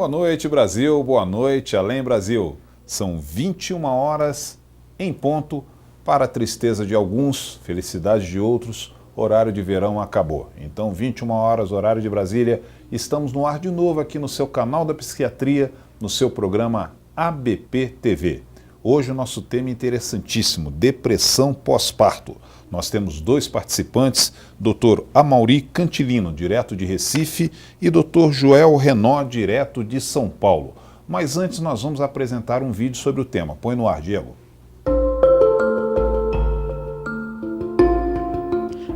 Boa noite, Brasil. Boa noite, Além Brasil. São 21 horas em ponto. Para a tristeza de alguns, felicidade de outros, horário de verão acabou. Então, 21 horas, horário de Brasília. Estamos no ar de novo aqui no seu canal da Psiquiatria, no seu programa ABP TV. Hoje o nosso tema é interessantíssimo, depressão pós-parto. Nós temos dois participantes, Dr. Amaury Cantilino, direto de Recife, e Dr. Joel Renó, direto de São Paulo. Mas antes nós vamos apresentar um vídeo sobre o tema. Põe no ar, Diego.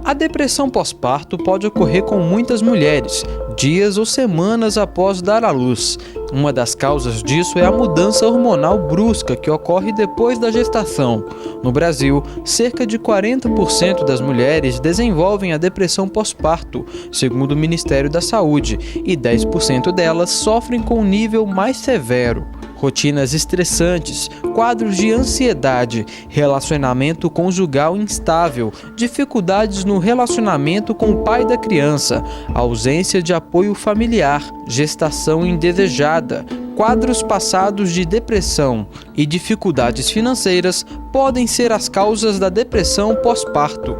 A depressão pós-parto pode ocorrer com muitas mulheres, dias ou semanas após dar à luz. Uma das causas disso é a mudança hormonal brusca que ocorre depois da gestação. No Brasil, cerca de 40% das mulheres desenvolvem a depressão pós-parto, segundo o Ministério da Saúde, e 10% delas sofrem com um nível mais severo. Rotinas estressantes, quadros de ansiedade, relacionamento conjugal instável, dificuldades no relacionamento com o pai da criança, ausência de apoio familiar, gestação indesejada, quadros passados de depressão e dificuldades financeiras podem ser as causas da depressão pós-parto.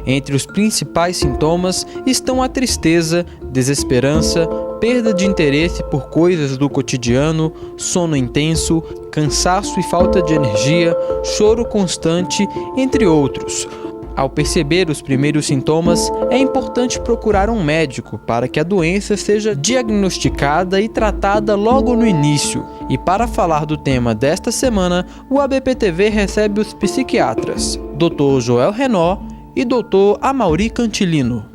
Entre os principais sintomas estão a tristeza, desesperança, perda de interesse por coisas do cotidiano, sono intenso, cansaço e falta de energia, choro constante, entre outros. Ao perceber os primeiros sintomas, é importante procurar um médico para que a doença seja diagnosticada e tratada logo no início. E para falar do tema desta semana, o ABP-TV recebe os psiquiatras Dr. Joel Renó e Dr. Amaury Cantilino.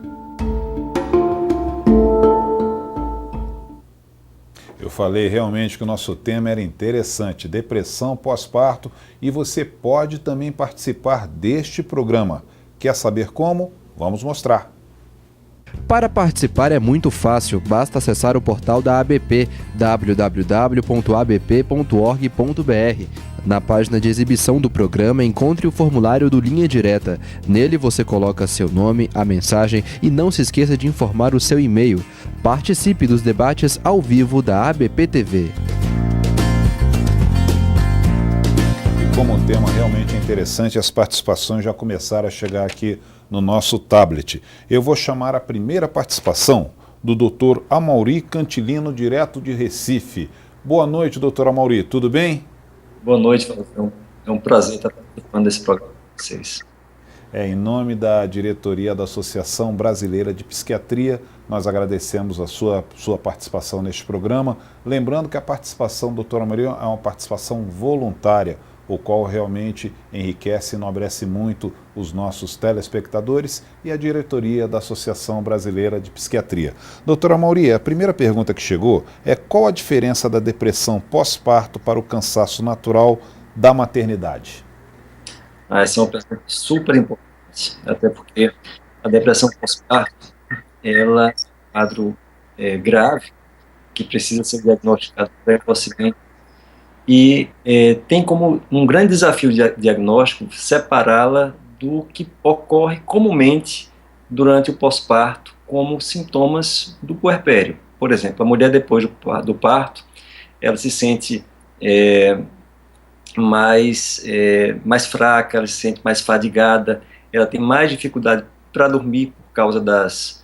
Eu falei realmente que o nosso tema era interessante, depressão pós-parto, e você pode também participar deste programa. Quer saber como? Vamos mostrar. Para participar é muito fácil, basta acessar o portal da ABP, www.abp.org.br. Na página de exibição do programa, encontre o formulário do Linha Direta. Nele você coloca seu nome, a mensagem e não se esqueça de informar o seu e-mail. Participe dos debates ao vivo da ABP TV. Como o tema realmente é interessante, as participações já começaram a chegar aqui no nosso tablet. Eu vou chamar a primeira participação do Dr. Amaury Cantilino, direto de Recife. Boa noite, Dr. Amaury, tudo bem? Boa noite, é um prazer estar participando desse programa com vocês. Em nome da diretoria da Associação Brasileira de Psiquiatria, nós agradecemos a sua participação neste programa. Lembrando que a participação do Dr. Amaury é uma participação voluntária, o qual realmente enriquece e enobrece muito os nossos telespectadores e a diretoria da Associação Brasileira de Psiquiatria. Doutora Amaury, a primeira pergunta que chegou é qual a diferença da depressão pós-parto para o cansaço natural da maternidade? Essa é uma pergunta super importante, até porque a depressão pós-parto ela é um quadro grave que precisa ser diagnosticado precocemente. E tem como um grande desafio diagnóstico separá-la do que ocorre comumente durante o pós-parto como sintomas do puerpério. Por exemplo, a mulher depois do parto, ela se sente mais fraca, ela se sente mais fadigada, ela tem mais dificuldade para dormir por causa das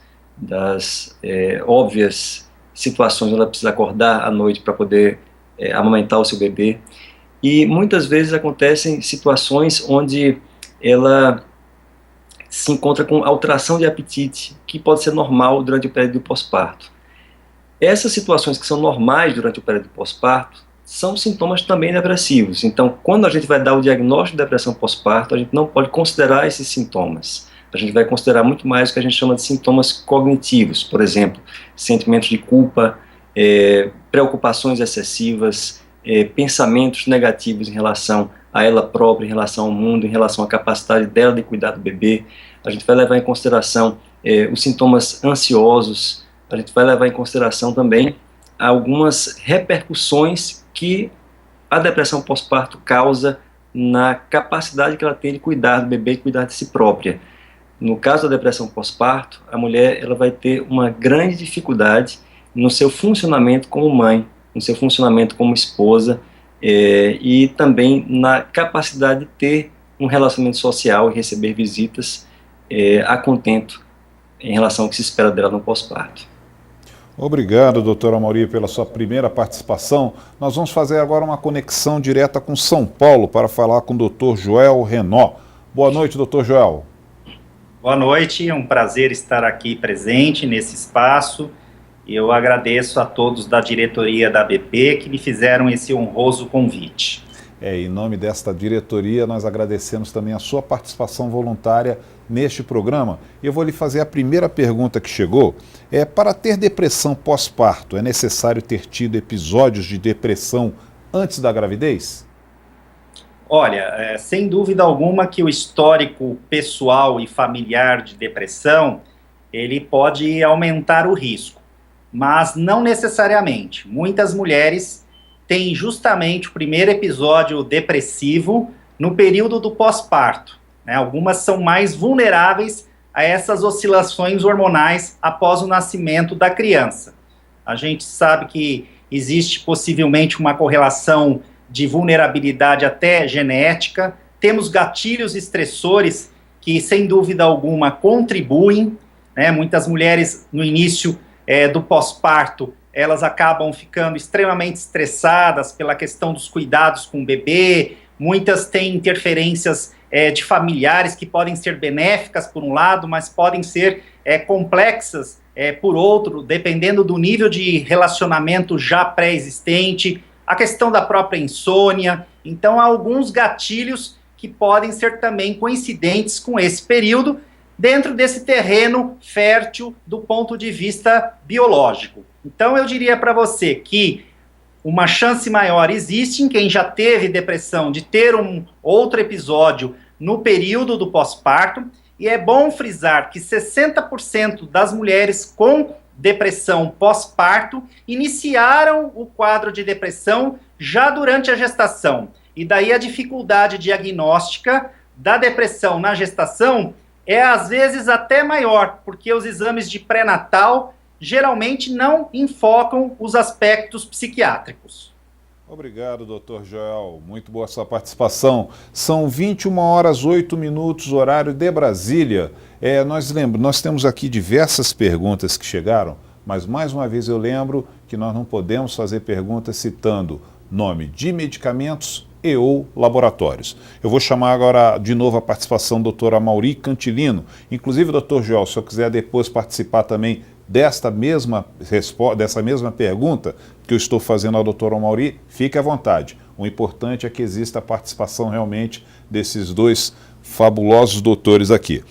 óbvias situações onde ela precisa acordar à noite para poder amamentar o seu bebê, e muitas vezes acontecem situações onde ela se encontra com alteração de apetite, que pode ser normal durante o período pós-parto. Essas situações que são normais durante o período pós-parto são sintomas também depressivos. Então, quando a gente vai dar o diagnóstico de depressão pós-parto, a gente não pode considerar esses sintomas. A gente vai considerar muito mais o que a gente chama de sintomas cognitivos, por exemplo, sentimentos de culpa, preocupações excessivas, pensamentos negativos em relação a ela própria, em relação ao mundo, em relação à capacidade dela de cuidar do bebê. A gente vai levar em consideração os sintomas ansiosos, a gente vai levar em consideração também algumas repercussões que a depressão pós-parto causa na capacidade que ela tem de cuidar do bebê e cuidar de si própria. No caso da depressão pós-parto, a mulher ela vai ter uma grande dificuldade no seu funcionamento como mãe. no seu funcionamento como esposa, e também na capacidade de ter um relacionamento social e receber visitas a contento em relação ao que se espera dela no pós-parto. Obrigado, doutora Amauri, pela sua primeira participação. Nós vamos fazer agora uma conexão direta com São Paulo para falar com o doutor Joel Renó. Boa noite, doutor Joel. Boa noite, é um prazer estar aqui presente nesse espaço. Eu agradeço a todos da diretoria da ABP que me fizeram esse honroso convite. Em nome desta diretoria, nós agradecemos também a sua participação voluntária neste programa. Eu vou lhe fazer a primeira pergunta que chegou. Para ter depressão pós-parto, é necessário ter tido episódios de depressão antes da gravidez? Olha, sem dúvida alguma que o histórico pessoal e familiar de depressão, ele pode aumentar o risco, mas não necessariamente. Muitas mulheres têm justamente o primeiro episódio depressivo no período do pós-parto, né? Algumas são mais vulneráveis a essas oscilações hormonais após o nascimento da criança. A gente sabe que existe possivelmente uma correlação de vulnerabilidade até genética. Temos gatilhos estressores que, sem dúvida alguma, contribuem, né? Muitas mulheres, no início do pós-parto, elas acabam ficando extremamente estressadas pela questão dos cuidados com o bebê. Muitas têm interferências de familiares que podem ser benéficas por um lado, mas podem ser complexas por outro, dependendo do nível de relacionamento já pré-existente, a questão da própria insônia. Então, há alguns gatilhos que podem ser também coincidentes com esse período, dentro desse terreno fértil do ponto de vista biológico. Então, eu diria para você que uma chance maior existe em quem já teve depressão de ter um outro episódio no período do pós-parto, e é bom frisar que 60% das mulheres com depressão pós-parto iniciaram o quadro de depressão já durante a gestação. E daí a dificuldade diagnóstica da depressão na gestação é às vezes até maior, porque os exames de pré-natal geralmente não enfocam os aspectos psiquiátricos. Obrigado, doutor Joel. Muito boa sua participação. São 21h08, horário de Brasília. Nós temos aqui diversas perguntas que chegaram, mas mais uma vez eu lembro que nós não podemos fazer perguntas citando nome de medicamentos e ou laboratórios. Eu vou chamar agora de novo a participação do doutor Amauri Cantilino. Inclusive, doutor Joel, se eu quiser depois participar também dessa mesma pergunta que eu estou fazendo ao doutor Amauri, fique à vontade. O importante é que exista a participação realmente desses dois fabulosos doutores aqui.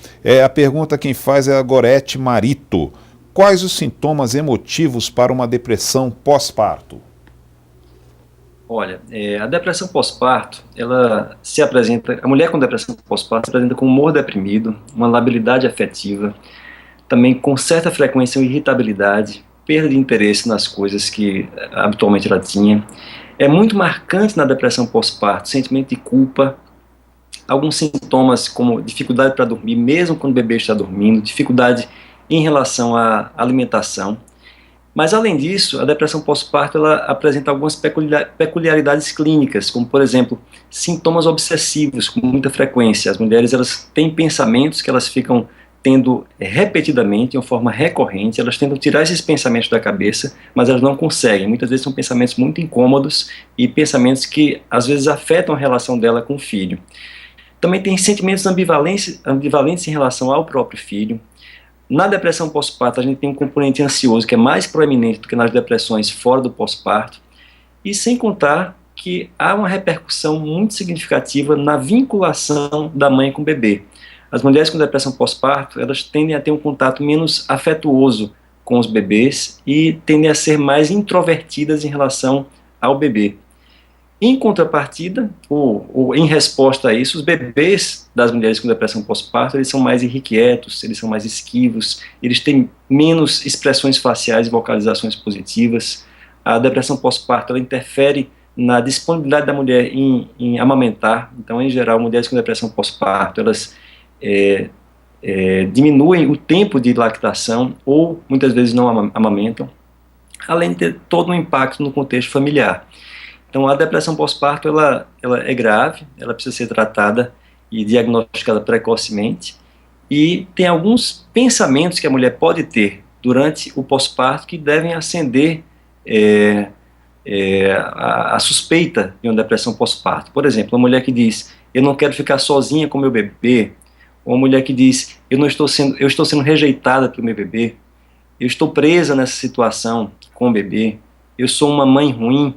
A pergunta quem faz é a Gorete Marito. Quais os sintomas emotivos para uma depressão pós-parto? Olha, a depressão pós-parto, ela se apresenta, a mulher com depressão pós-parto se apresenta com humor deprimido, uma labilidade afetiva, também com certa frequência uma irritabilidade, perda de interesse nas coisas que habitualmente ela tinha. É muito marcante na depressão pós-parto, sentimento de culpa, alguns sintomas como dificuldade para dormir, mesmo quando o bebê está dormindo, dificuldade em relação à alimentação. Mas, além disso, a depressão pós-parto ela apresenta algumas peculiaridades clínicas, como, por exemplo, sintomas obsessivos com muita frequência. As mulheres elas têm pensamentos que elas ficam tendo repetidamente, de uma forma recorrente, elas tentam tirar esses pensamentos da cabeça, mas elas não conseguem. Muitas vezes são pensamentos muito incômodos e pensamentos que, às vezes, afetam a relação dela com o filho. Também tem sentimentos ambivalentes em relação ao próprio filho. Na depressão pós-parto, a gente tem um componente ansioso que é mais proeminente do que nas depressões fora do pós-parto, e sem contar que há uma repercussão muito significativa na vinculação da mãe com o bebê. As mulheres com depressão pós-parto, elas tendem a ter um contato menos afetuoso com os bebês e tendem a ser mais introvertidas em relação ao bebê. Em contrapartida, ou em resposta a isso, os bebês das mulheres com depressão pós-parto, eles são mais irrequietos, eles são mais esquivos, eles têm menos expressões faciais e vocalizações positivas. A depressão pós-parto, ela interfere na disponibilidade da mulher em amamentar. Então, em geral, mulheres com depressão pós-parto, elas diminuem o tempo de lactação ou muitas vezes não amamentam. além de ter todo um impacto no contexto familiar. Então, a depressão pós-parto, ela é grave, ela precisa ser tratada e diagnosticada precocemente, e tem alguns pensamentos que a mulher pode ter durante o pós-parto que devem acender a suspeita de uma depressão pós-parto. Por exemplo, uma mulher que diz, eu não quero ficar sozinha com meu bebê, ou uma mulher que diz, eu estou sendo rejeitada pelo meu bebê, eu estou presa nessa situação com o bebê, eu sou uma mãe ruim,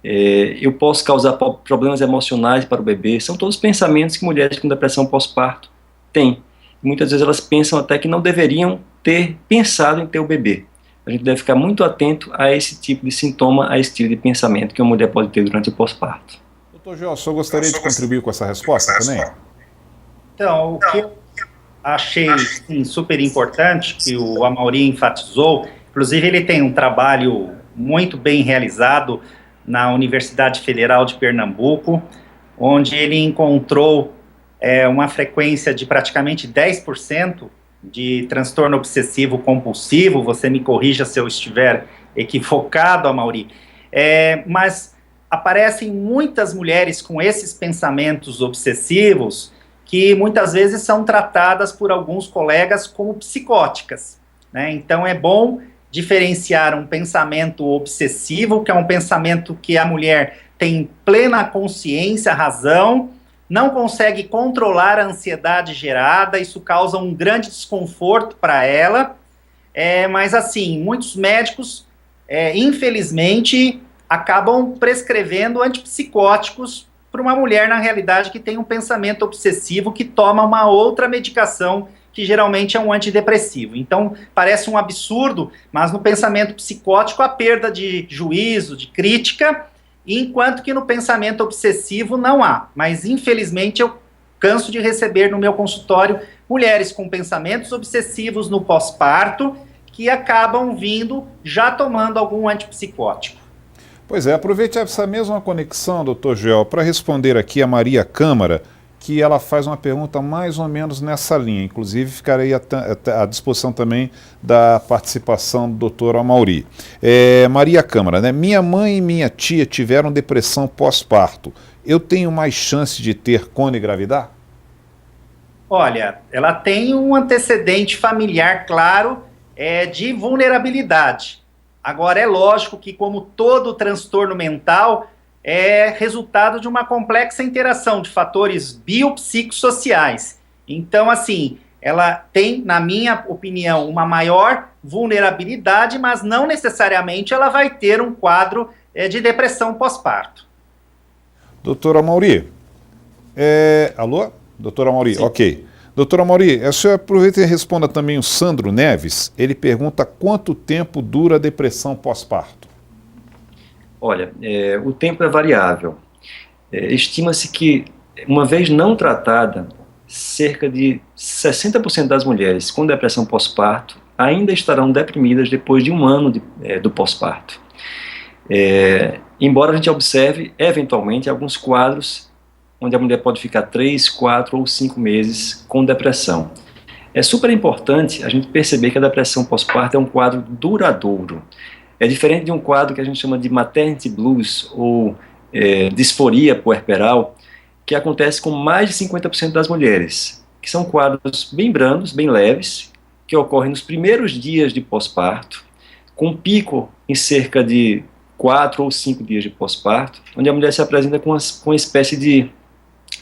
eu posso causar problemas emocionais para o bebê. São todos pensamentos que mulheres com depressão pós-parto têm. Muitas vezes elas pensam até que não deveriam ter pensado em ter o bebê. A gente deve ficar muito atento a esse tipo de sintoma, a esse tipo de pensamento que uma mulher pode ter durante o pós-parto. Doutor Gel, o senhor gostaria de contribuir com essa resposta também? Então, o que eu achei sim, super importante, que o Amaury enfatizou, inclusive ele tem um trabalho muito bem realizado na Universidade Federal de Pernambuco, onde ele encontrou uma frequência de praticamente 10% de transtorno obsessivo compulsivo. Você me corrija se eu estiver equivocado, Amaury, mas aparecem muitas mulheres com esses pensamentos obsessivos que muitas vezes são tratadas por alguns colegas como psicóticas, né? Então é bom diferenciar um pensamento obsessivo, que é um pensamento que a mulher tem plena consciência, razão, não consegue controlar a ansiedade gerada, isso causa um grande desconforto para ela, mas assim, muitos médicos, infelizmente, acabam prescrevendo antipsicóticos para uma mulher, na realidade, que tem um pensamento obsessivo, que toma uma outra medicação, que geralmente é um antidepressivo. Então, parece um absurdo, mas no pensamento psicótico, a perda de juízo, de crítica, enquanto que no pensamento obsessivo não há. Mas, infelizmente, eu canso de receber no meu consultório mulheres com pensamentos obsessivos no pós-parto, que acabam vindo já tomando algum antipsicótico. Pois é, aproveite essa mesma conexão, doutor Gel, para responder aqui a Maria Câmara, que ela faz uma pergunta mais ou menos nessa linha. Inclusive, ficarei à disposição também da participação do doutor Amaury. Maria Câmara, né? Minha mãe e minha tia tiveram depressão pós-parto. Eu tenho mais chance de ter quando engravidar? Olha, ela tem um antecedente familiar, claro, de vulnerabilidade. Agora, é lógico que, como todo transtorno mental, é resultado de uma complexa interação de fatores biopsicossociais. Então, assim, ela tem, na minha opinião, uma maior vulnerabilidade, mas não necessariamente ela vai ter um quadro de depressão pós-parto. Doutor Amaury, alô? Doutor Amaury, Sim. Ok. Doutor Amaury, a senhora aproveita e responda também o Sandro Neves. Ele pergunta quanto tempo dura a depressão pós-parto. Olha, o tempo é variável. Estima-se que, uma vez não tratada, cerca de 60% das mulheres com depressão pós-parto ainda estarão deprimidas depois de um ano do pós-parto. Embora a gente observe, eventualmente, alguns quadros onde a mulher pode ficar 3, 4 ou 5 meses com depressão. É super importante a gente perceber que a depressão pós-parto é um quadro duradouro. É diferente de um quadro que a gente chama de maternity blues ou disforia puerperal, que acontece com mais de 50% das mulheres, que são quadros bem brandos, bem leves, que ocorrem nos primeiros dias de pós-parto, com um pico em cerca de 4 ou 5 dias de pós-parto, onde a mulher se apresenta com uma espécie de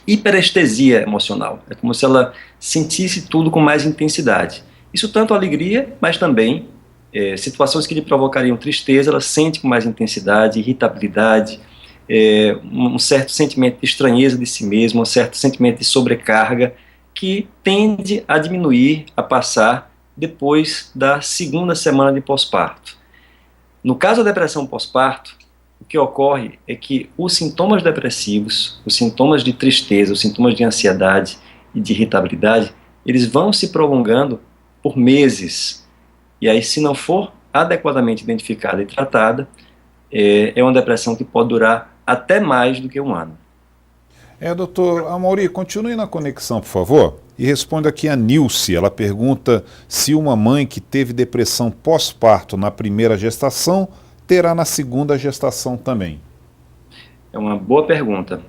hiperestesia emocional. É como se ela sentisse tudo com mais intensidade. Isso tanto alegria, mas também situações que lhe provocariam tristeza, ela sente com mais intensidade, irritabilidade, um certo sentimento de estranheza de si mesma, um certo sentimento de sobrecarga, que tende a diminuir, a passar depois da segunda semana de pós-parto. No caso da depressão pós-parto, o que ocorre é que os sintomas depressivos, os sintomas de tristeza, os sintomas de ansiedade e de irritabilidade, eles vão se prolongando por meses. E aí, se não for adequadamente identificada e tratada, é uma depressão que pode durar até mais do que um ano. Doutor Amaury, continue na conexão, por favor, e responda aqui a Nilce. Ela pergunta se uma mãe que teve depressão pós-parto na primeira gestação terá na segunda gestação também. É uma boa pergunta.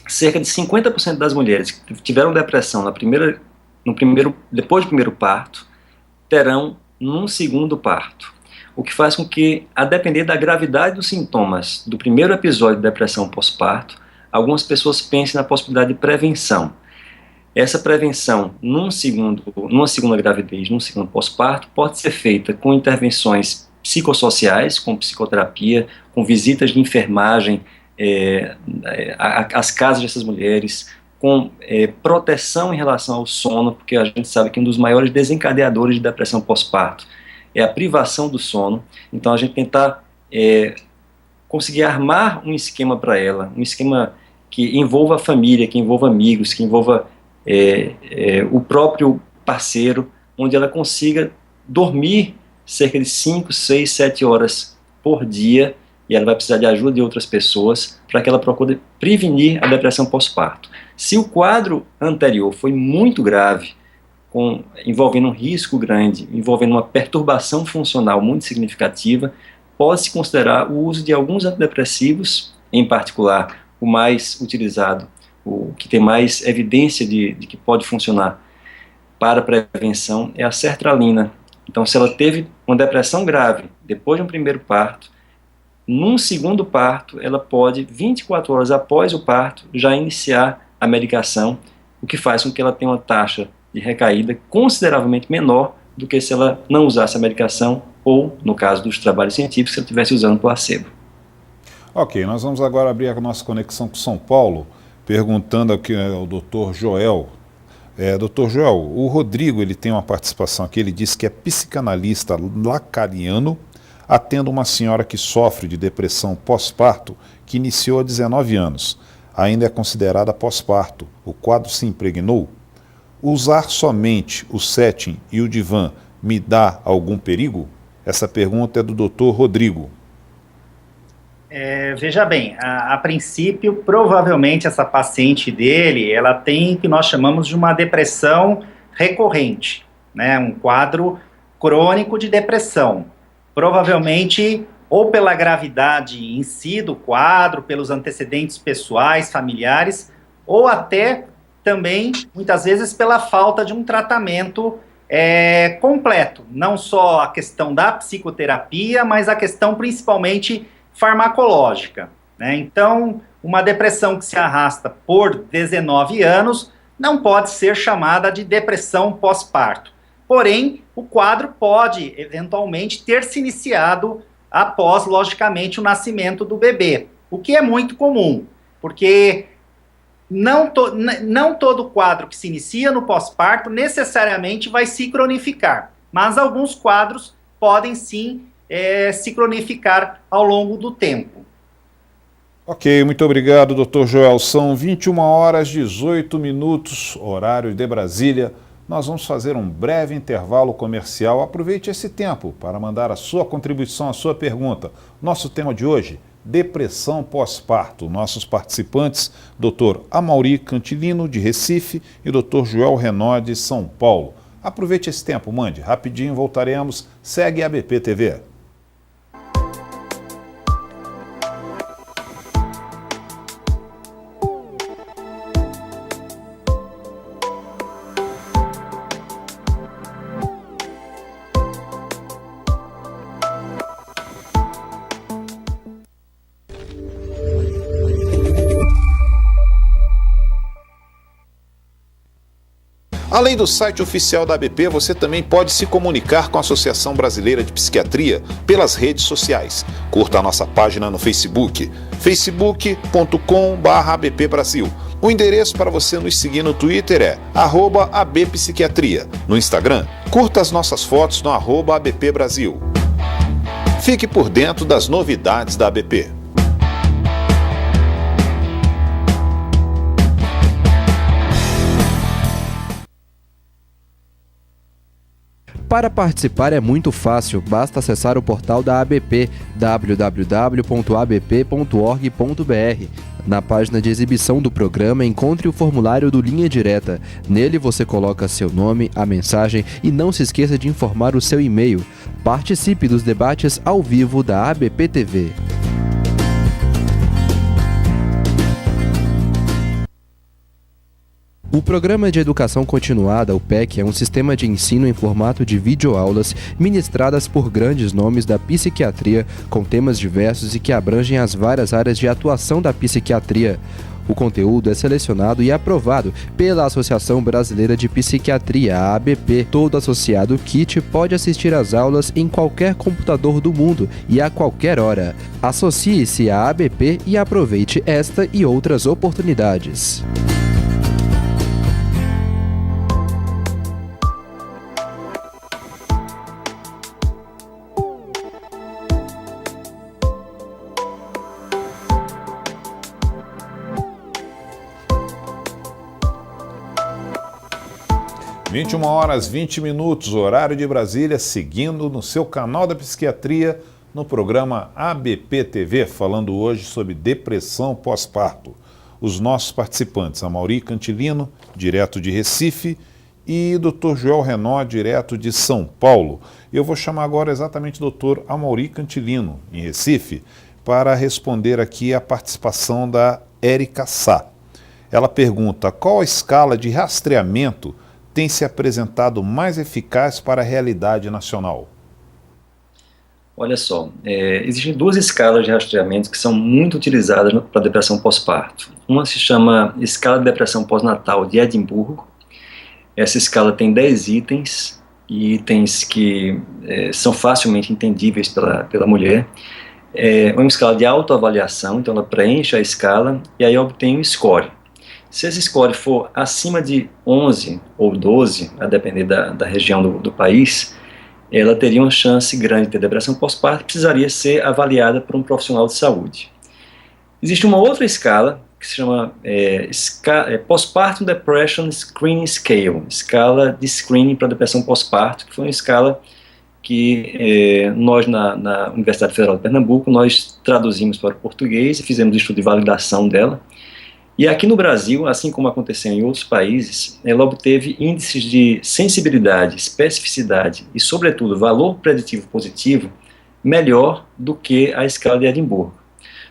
Cerca de 50% das mulheres que tiveram depressão depois do primeiro parto terão num segundo parto. O que faz com que, a depender da gravidade dos sintomas do primeiro episódio de depressão pós-parto, algumas pessoas pensem na possibilidade de prevenção. Essa prevenção, numa segunda gravidez, num segundo pós-parto, pode ser feita com intervenções psicossociais, com psicoterapia, com visitas de enfermagem às casas dessas mulheres, com proteção em relação ao sono, porque a gente sabe que um dos maiores desencadeadores de depressão pós-parto é a privação do sono. Então a gente tentar conseguir armar um esquema para ela, um esquema que envolva a família, que envolva amigos, que envolva o próprio parceiro, onde ela consiga dormir cerca de 5, 6, 7 horas por dia, e ela vai precisar de ajuda de outras pessoas para que ela procure prevenir a depressão pós-parto. Se o quadro anterior foi muito grave, envolvendo um risco grande, envolvendo uma perturbação funcional muito significativa, pode-se considerar o uso de alguns antidepressivos, em particular o mais utilizado, o que tem mais evidência de que pode funcionar para prevenção é a sertralina. Então, se ela teve uma depressão grave depois de um primeiro parto, num segundo parto, ela pode, 24 horas após o parto, já iniciar a medicação, o que faz com que ela tenha uma taxa de recaída consideravelmente menor do que se ela não usasse a medicação ou, no caso dos trabalhos científicos, se ela estivesse usando placebo. Ok, nós vamos agora abrir a nossa conexão com São Paulo, perguntando aqui ao Dr. Joel. Dr. Joel, o Rodrigo ele tem uma participação aqui, ele diz que é psicanalista lacaniano, atendo uma senhora que sofre de depressão pós-parto, que iniciou há 19 anos. Ainda é considerada pós-parto. O quadro se impregnou. Usar somente o setting e o divã me dá algum perigo? Essa pergunta é do Dr. Rodrigo. Veja bem, a princípio, provavelmente essa paciente dele, ela tem o que nós chamamos de uma depressão recorrente, né? Um quadro crônico de depressão. Provavelmente, ou pela gravidade em si do quadro, pelos antecedentes pessoais, familiares, ou até também, muitas vezes, pela falta de um tratamento completo. Não só a questão da psicoterapia, mas a questão principalmente farmacológica, né? Então, uma depressão que se arrasta por 19 anos não pode ser chamada de depressão pós-parto. Porém, o quadro pode, eventualmente, ter se iniciado após, logicamente, o nascimento do bebê, o que é muito comum, porque não todo quadro que se inicia no pós-parto necessariamente vai se cronificar, mas alguns quadros podem sim se cronificar ao longo do tempo. Ok, muito obrigado, Dr. Joel. São 21h18, horário de Brasília. Nós vamos fazer um breve intervalo comercial. Aproveite esse tempo para mandar a sua contribuição, a sua pergunta. Nosso tema de hoje, depressão pós-parto. Nossos participantes, Dr. Amaury Cantilino, de Recife, e Dr. Joel Renó, de São Paulo. Aproveite esse tempo, mande. Rapidinho voltaremos. Segue a ABP TV. Além do site oficial da ABP, você também pode se comunicar com a Associação Brasileira de Psiquiatria pelas redes sociais. Curta a nossa página no Facebook, facebook.com/ABPbrasil. O endereço para você nos seguir no Twitter é @ABPsiquiatria. No Instagram, curta as nossas fotos no @ABPbrasil. Fique por dentro das novidades da ABP. Para participar é muito fácil, basta acessar o portal da ABP, www.abp.org.br. Na página de exibição do programa, encontre o formulário do Linha Direta. Nele você coloca seu nome, a mensagem e não se esqueça de informar o seu e-mail. Participe dos debates ao vivo da ABP TV. O Programa de Educação Continuada, o PEC, é um sistema de ensino em formato de videoaulas ministradas por grandes nomes da psiquiatria, com temas diversos e que abrangem as várias áreas de atuação da psiquiatria. O conteúdo é selecionado e aprovado pela Associação Brasileira de Psiquiatria, a ABP. Todo associado KIT pode assistir às aulas em qualquer computador do mundo e a qualquer hora. Associe-se à ABP e aproveite esta e outras oportunidades. – 21h20, horário de Brasília, seguindo no seu canal da psiquiatria, no programa ABP TV, falando hoje sobre depressão pós-parto. Os nossos participantes, Amaury Cantilino, direto de Recife, e Dr. Joel Renó, direto de São Paulo. Eu vou chamar agora exatamente o Dr. Amaury Cantilino, em Recife, para responder aqui a participação da Érica Sá. Ela pergunta: qual a escala de rastreamento tem se apresentado mais eficaz para a realidade nacional? Olha só, existem duas escalas de rastreamento que são muito utilizadas para depressão pós-parto. Uma se chama Escala de Depressão Pós-Natal de Edimburgo. Essa escala tem 10 itens, e itens que são facilmente entendíveis pela mulher. É uma escala de autoavaliação, então ela preenche a escala e aí obtém um score. Se esse score for acima de 11 ou 12, a depender da região do país, ela teria uma chance grande de ter depressão pós-parto e precisaria ser avaliada por um profissional de saúde. Existe uma outra escala que se chama Postpartum Depression Screening Scale, escala de screening para depressão pós-parto, que foi uma escala que nós na Universidade Federal de Pernambuco, nós traduzimos para o português e fizemos um estudo de validação dela. E aqui no Brasil, assim como aconteceu em outros países, ela obteve índices de sensibilidade, especificidade e, sobretudo, valor preditivo positivo melhor do que a escala de Edimburgo.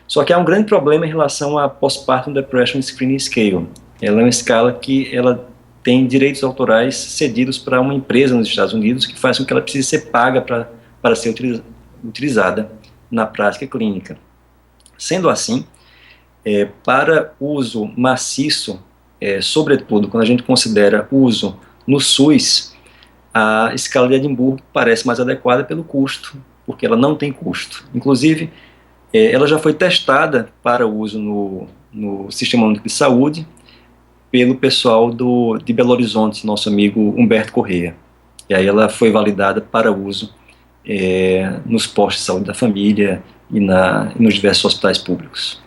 Só que há um grande problema em relação à Postpartum Depression Screening Scale. Ela é uma escala que ela tem direitos autorais cedidos para uma empresa nos Estados Unidos, que faz com que ela precise ser paga para ser utilizada na prática clínica. Sendo assim, para uso maciço, sobretudo quando a gente considera uso no SUS, a escala de Edimburgo parece mais adequada pelo custo, porque ela não tem custo. Inclusive, ela já foi testada para uso no Sistema Único de Saúde pelo pessoal de Belo Horizonte, nosso amigo Humberto Corrêa. E aí ela foi validada para uso nos postos de saúde da família e nos diversos hospitais públicos.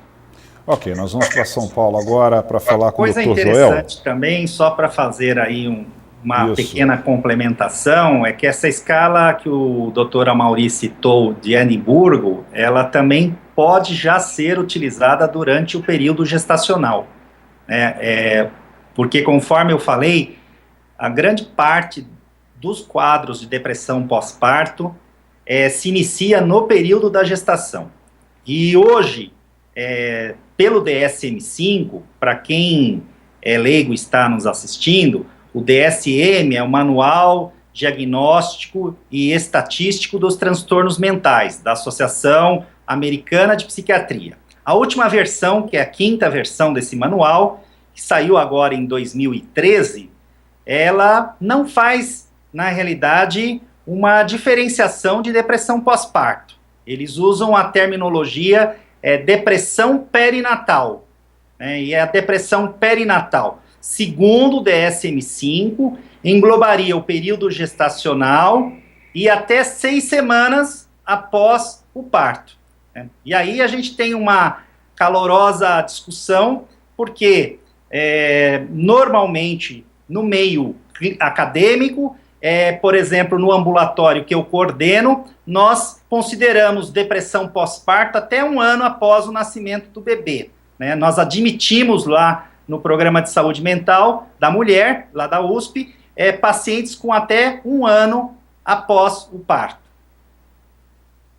Ok, nós vamos para São Paulo agora para falar com o Dr. Joel. Coisa interessante também, só para fazer aí uma pequena complementação, é que essa escala que o Dr. Amaury citou de Edimburgo, ela também pode já ser utilizada durante o período gestacional. Porque, conforme eu falei, a grande parte dos quadros de depressão pós-parto se inicia no período da gestação. E hoje, pelo DSM-5, para quem é leigo e está nos assistindo, o DSM é o Manual Diagnóstico e Estatístico dos Transtornos Mentais, da Associação Americana de Psiquiatria. A última versão, que é a 5ª versão desse manual, que saiu agora em 2013, ela não faz, na realidade, uma diferenciação de depressão pós-parto. Eles usam a terminologia depressão perinatal, e a depressão perinatal, segundo o DSM-5, englobaria o período gestacional e até 6 semanas após o parto. E aí a gente tem uma calorosa discussão, porque normalmente no meio acadêmico por exemplo, no ambulatório que eu coordeno, nós consideramos depressão pós-parto até 1 ano após o nascimento do bebê, né? Nós admitimos lá no programa de saúde mental da mulher, lá da USP, pacientes com até 1 ano após o parto.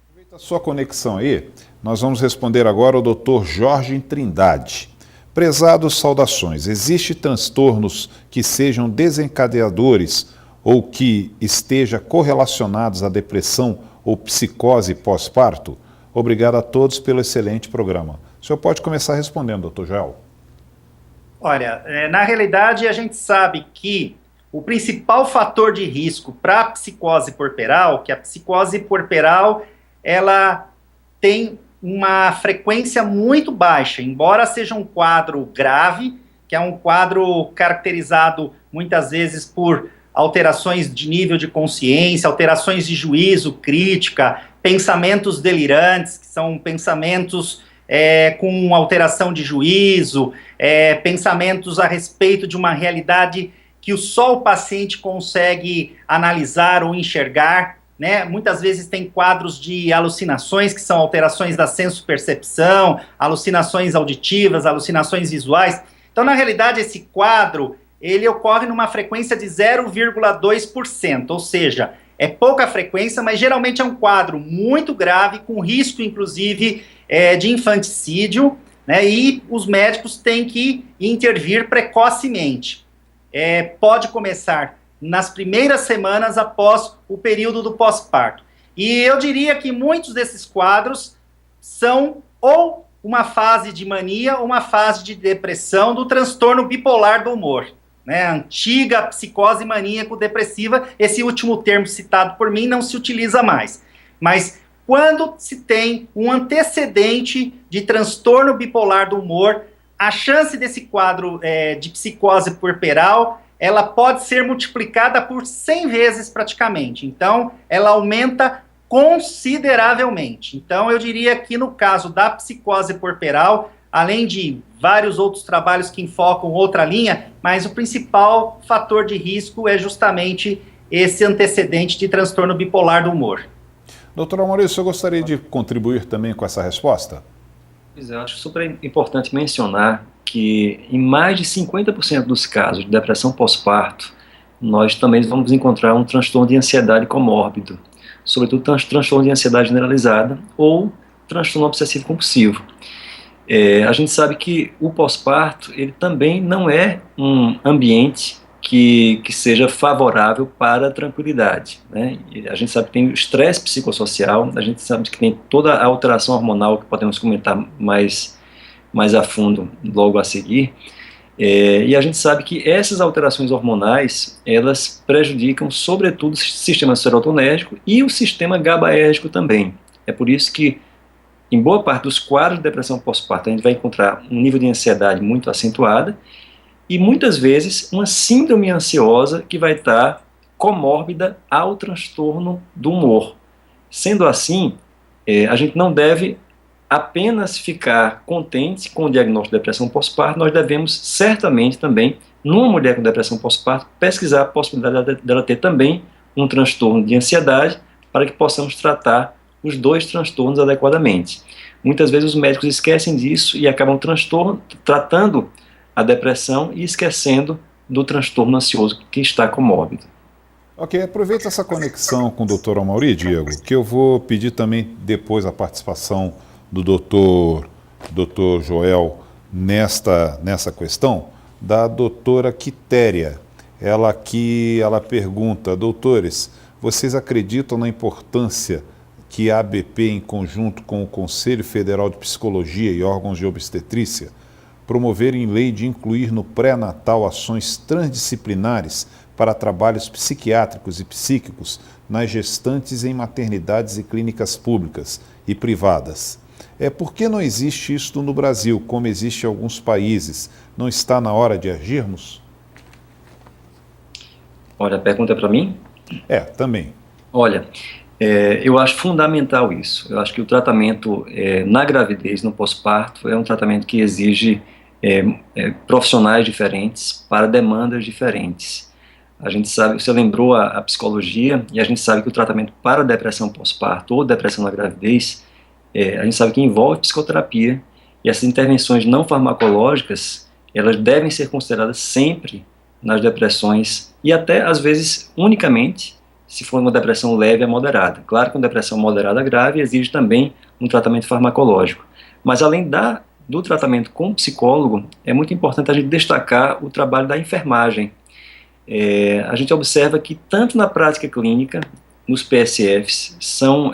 Aproveita a sua conexão aí, nós vamos responder agora ao Dr. Jorge Trindade. Prezados, saudações. Existem transtornos que sejam desencadeadores ou que estejam correlacionados à depressão ou psicose pós-parto? Obrigado a todos pelo excelente programa. O senhor pode começar respondendo, doutor Joel. Olha, na realidade a gente sabe que o principal fator de risco para a psicose puerperal, que a psicose puerperal, ela tem uma frequência muito baixa, embora seja um quadro grave, que é um quadro caracterizado muitas vezes por alterações de nível de consciência, alterações de juízo, crítica, pensamentos delirantes, que são pensamentos com alteração de juízo, pensamentos a respeito de uma realidade que só o paciente consegue analisar ou enxergar, né? Muitas vezes tem quadros de alucinações, que são alterações da senso-percepção, alucinações auditivas, alucinações visuais. Então, na realidade, esse quadro, ele ocorre numa frequência de 0,2%, ou seja, é pouca frequência, mas geralmente é um quadro muito grave, com risco, inclusive, de infanticídio, né? E os médicos têm que intervir precocemente. Pode começar nas primeiras semanas após o período do pós-parto. E eu diria que muitos desses quadros são ou uma fase de mania ou uma fase de depressão do transtorno bipolar do humor, né? A antiga psicose maníaco-depressiva, esse último termo citado por mim não se utiliza mais. Mas quando se tem um antecedente de transtorno bipolar do humor, a chance desse quadro de psicose puerperal, ela pode ser multiplicada por 100 vezes praticamente. Então, ela aumenta consideravelmente. Então, eu diria que no caso da psicose puerperal, além de vários outros trabalhos que enfocam outra linha, mas o principal fator de risco é justamente esse antecedente de transtorno bipolar do humor. Doutor Maurício, eu gostaria de contribuir também com essa resposta? Pois é, eu acho super importante mencionar que em mais de 50% dos casos de depressão pós-parto, nós também vamos encontrar um transtorno de ansiedade comórbido, sobretudo transtorno de ansiedade generalizada ou transtorno obsessivo-compulsivo. A gente sabe que o pós-parto, ele também não é um ambiente que seja favorável para a tranquilidade, né? A gente sabe que tem o estresse psicossocial, a gente sabe que tem toda a alteração hormonal, que podemos comentar mais a fundo logo a seguir, e a gente sabe que essas alterações hormonais, elas prejudicam sobretudo o sistema serotonérgico e o sistema GABAérgico também. É por isso que, em boa parte dos quadros de depressão pós-parto, a gente vai encontrar um nível de ansiedade muito acentuada e muitas vezes uma síndrome ansiosa que vai estar comórbida ao transtorno do humor. Sendo assim, a gente não deve apenas ficar contente com o diagnóstico de depressão pós-parto, nós devemos certamente também, numa mulher com depressão pós-parto, pesquisar a possibilidade dela ter também um transtorno de ansiedade para que possamos tratar os dois transtornos adequadamente. Muitas vezes os médicos esquecem disso e acabam tratando a depressão e esquecendo do transtorno ansioso que está comórbido. Ok, aproveita essa conexão com o doutor Amaury, Diego, que eu vou pedir também depois a participação do doutor Joel nessa questão, da doutora Quitéria. Ela pergunta: doutores, vocês acreditam na importância que a ABP, em conjunto com o Conselho Federal de Psicologia e órgãos de obstetrícia, promoverem lei de incluir no pré-natal ações transdisciplinares para trabalhos psiquiátricos e psíquicos nas gestantes em maternidades e clínicas públicas e privadas? Por que não existe isto no Brasil, como existe em alguns países? Não está na hora de agirmos? Olha, a pergunta é para mim? Também. Olha, eu acho fundamental isso. Eu acho que o tratamento na gravidez, no pós-parto, é um tratamento que exige profissionais diferentes para demandas diferentes. A gente sabe, você lembrou a psicologia, e a gente sabe que o tratamento para depressão pós-parto ou depressão na gravidez, a gente sabe que envolve psicoterapia, e essas intervenções não farmacológicas, elas devem ser consideradas sempre nas depressões, e até, às vezes, unicamente, se for uma depressão leve a moderada. Claro que uma depressão moderada grave exige também um tratamento farmacológico. Mas, além do tratamento com psicólogo, é muito importante a gente destacar o trabalho da enfermagem. A gente observa que, tanto na prática clínica, nos PSFs, são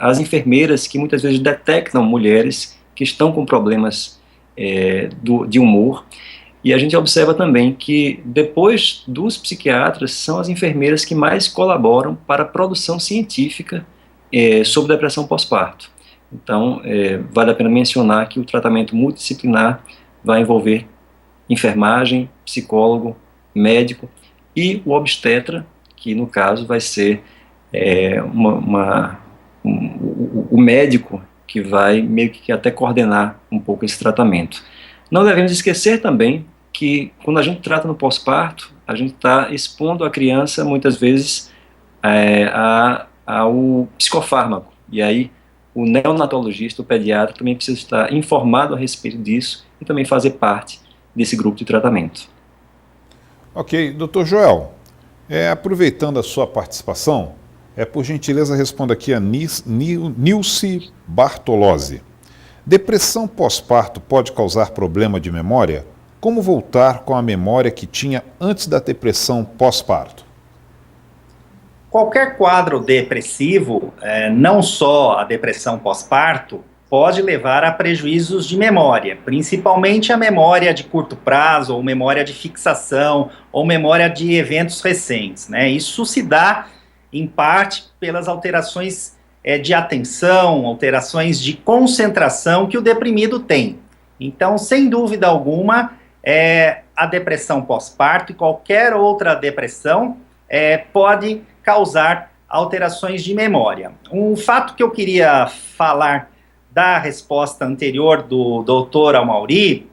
as enfermeiras que muitas vezes detectam mulheres que estão com problemas de humor, e a gente observa também que, depois dos psiquiatras, são as enfermeiras que mais colaboram para a produção científica sobre depressão pós-parto. Então, vale a pena mencionar que o tratamento multidisciplinar vai envolver enfermagem, psicólogo, médico e o obstetra, que no caso vai ser o médico que vai meio que até coordenar um pouco esse tratamento. Não devemos esquecer também que, quando a gente trata no pós-parto, a gente está expondo a criança, muitas vezes, ao psicofármaco. E aí, o neonatologista, o pediatra, também precisa estar informado a respeito disso e também fazer parte desse grupo de tratamento. Ok, doutor Joel, aproveitando a sua participação, por gentileza responda aqui a Nilce Bartolozzi. Depressão pós-parto pode causar problema de memória? Como voltar com a memória que tinha antes da depressão pós-parto? Qualquer quadro depressivo, não só a depressão pós-parto, pode levar a prejuízos de memória, principalmente a memória de curto prazo, ou memória de fixação, ou memória de eventos recentes, né? Isso se dá, em parte, pelas alterações de atenção, alterações de concentração que o deprimido tem. Então, sem dúvida alguma, a depressão pós-parto e qualquer outra depressão pode causar alterações de memória. Um fato que eu queria falar da resposta anterior do doutor Amaury,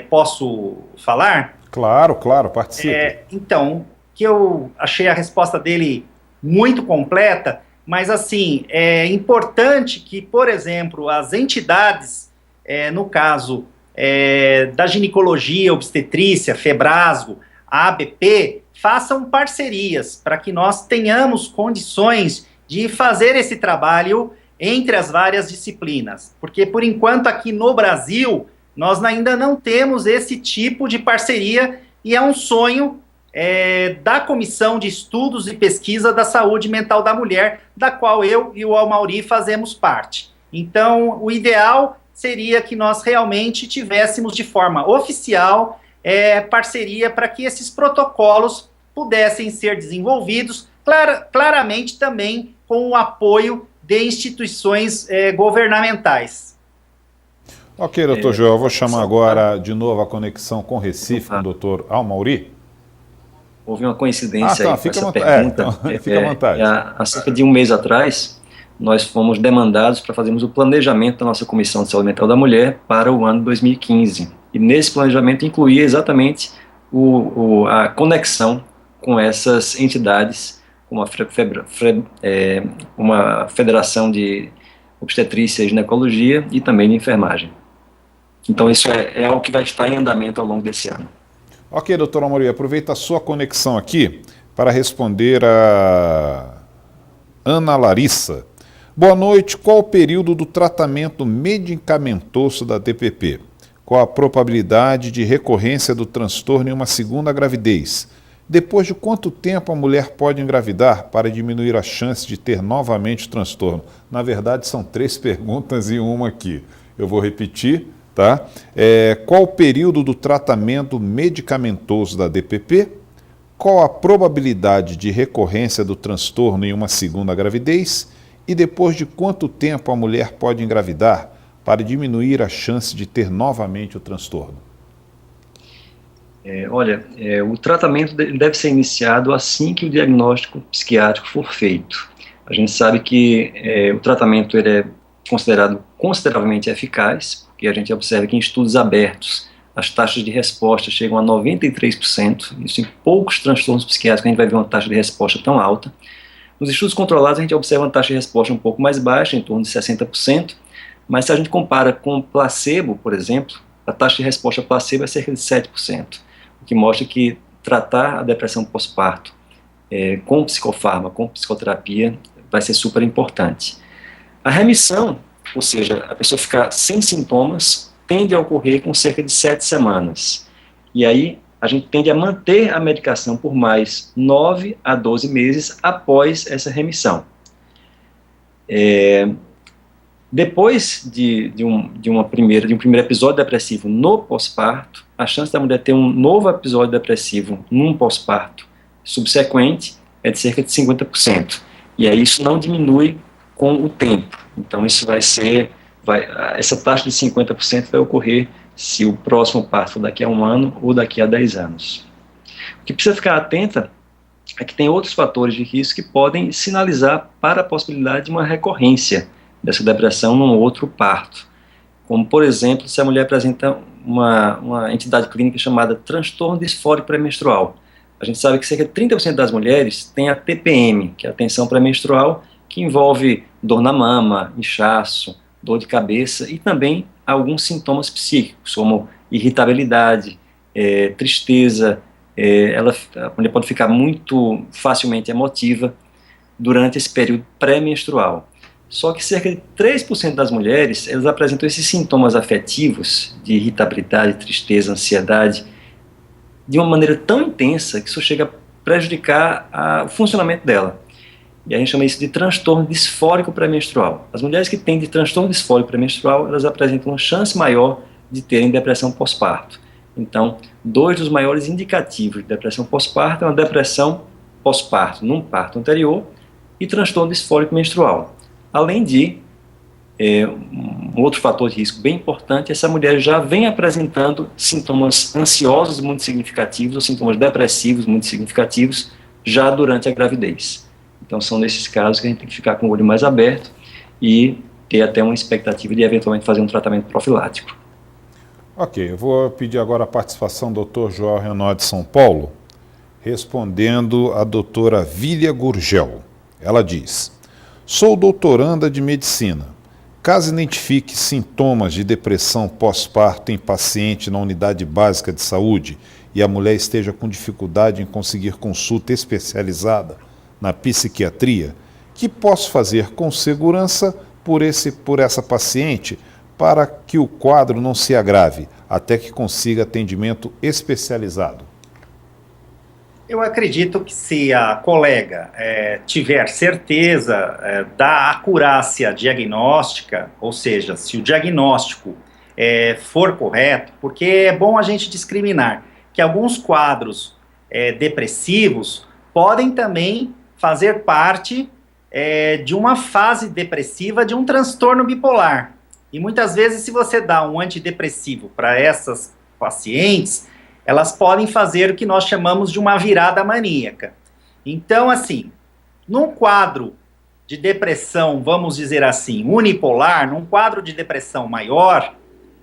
posso falar? Claro, participe. Então, que eu achei a resposta dele muito completa, mas assim, é importante que, por exemplo, as entidades, no caso da ginecologia, obstetrícia, Febrasgo, a ABP, façam parcerias para que nós tenhamos condições de fazer esse trabalho entre as várias disciplinas, porque por enquanto aqui no Brasil nós ainda não temos esse tipo de parceria e é um sonho da Comissão de Estudos e Pesquisa da Saúde Mental da Mulher, da qual eu e o Amaury fazemos parte. Então, o ideal seria que nós realmente tivéssemos de forma oficial parceria para que esses protocolos pudessem ser desenvolvidos, claramente também com o apoio de instituições governamentais. Ok, doutor Joel, eu vou chamar agora de novo a conexão com Recife, com o doutor Amaury. Houve uma coincidência aí com essa pergunta. Fica à vontade. Há cerca de um mês atrás, nós fomos demandados para fazermos o planejamento da nossa Comissão de Saúde Mental da Mulher para o ano 2015. E nesse planejamento incluía exatamente a conexão com essas entidades, como uma federação de obstetrícia e ginecologia e também de enfermagem. Então isso é algo que vai estar em andamento ao longo desse ano. Ok, doutor Amaury, aproveita a sua conexão aqui para responder a Ana Larissa. Boa noite, qual o período do tratamento medicamentoso da DPP? Qual a probabilidade de recorrência do transtorno em uma segunda gravidez? Depois de quanto tempo a mulher pode engravidar para diminuir a chance de ter novamente o transtorno? Na verdade, são 3 perguntas e uma aqui. Eu vou repetir, tá? Qual o período do tratamento medicamentoso da DPP? Qual a probabilidade de recorrência do transtorno em uma segunda gravidez? E depois de quanto tempo a mulher pode engravidar para diminuir a chance de ter novamente o transtorno? O tratamento deve ser iniciado assim que o diagnóstico psiquiátrico for feito. A gente sabe que o tratamento ele é considerado consideravelmente eficaz, porque a gente observa que em estudos abertos as taxas de resposta chegam a 93%, isso em poucos transtornos psiquiátricos a gente vai ver uma taxa de resposta tão alta. Nos estudos controlados a gente observa uma taxa de resposta um pouco mais baixa, em torno de 60%, mas se a gente compara com placebo, por exemplo, a taxa de resposta placebo é cerca de 7%, o que mostra que tratar a depressão pós-parto com psicofármaco, com psicoterapia, vai ser super importante. A remissão, ou seja, a pessoa ficar sem sintomas, tende a ocorrer com cerca de 7 semanas. E aí a gente tende a manter a medicação por mais 9 a 12 meses após essa remissão. Depois de um primeiro episódio depressivo no pós-parto, a chance da mulher ter um novo episódio depressivo num pós-parto subsequente é de cerca de 50%. E aí isso não diminui com o tempo. Então isso essa taxa de 50% vai ocorrer se o próximo parto for daqui a 1 ano ou daqui a 10 anos. O que precisa ficar atenta é que tem outros fatores de risco que podem sinalizar para a possibilidade de uma recorrência dessa depressão num outro parto. Como, por exemplo, se a mulher apresenta uma entidade clínica chamada transtorno disfórico pré-menstrual. A gente sabe que cerca de 30% das mulheres têm a TPM, que é a tensão pré-menstrual, que envolve dor na mama, inchaço, dor de cabeça e também alguns sintomas psíquicos, como irritabilidade, tristeza. A mulher pode ficar muito facilmente emotiva durante esse período pré-menstrual. Só que cerca de 3% das mulheres, elas apresentam esses sintomas afetivos de irritabilidade, tristeza, ansiedade, de uma maneira tão intensa que isso chega a prejudicar o funcionamento dela. E a gente chama isso de transtorno disfórico pré-menstrual. As mulheres que têm de transtorno disfórico pré-menstrual, elas apresentam uma chance maior de terem depressão pós-parto. Então, 2 dos maiores indicativos de depressão pós-parto é uma depressão pós-parto num parto anterior e transtorno disfórico menstrual. Além de, um outro fator de risco bem importante, essa mulher já vem apresentando sintomas ansiosos muito significativos ou sintomas depressivos muito significativos já durante a gravidez. Então são nesses casos que a gente tem que ficar com o olho mais aberto e ter até uma expectativa de eventualmente fazer um tratamento profilático. Ok, eu vou pedir agora a participação do Dr. Joel Renaud de São Paulo, respondendo a doutora Vília Gurgel. Ela diz: sou doutoranda de medicina. Caso identifique sintomas de depressão pós-parto em paciente na unidade básica de saúde e a mulher esteja com dificuldade em conseguir consulta especializada na psiquiatria, que posso fazer com segurança por essa paciente para que o quadro não se agrave, até que consiga atendimento especializado? Eu acredito que se a colega tiver certeza da acurácia diagnóstica, ou seja, se o diagnóstico for correto, porque é bom a gente discriminar que alguns quadros depressivos podem também fazer parte de uma fase depressiva de um transtorno bipolar. E muitas vezes, se você dá um antidepressivo para essas pacientes, elas podem fazer o que nós chamamos de uma virada maníaca. Então, assim, num quadro de depressão, vamos dizer assim, unipolar, num quadro de depressão maior,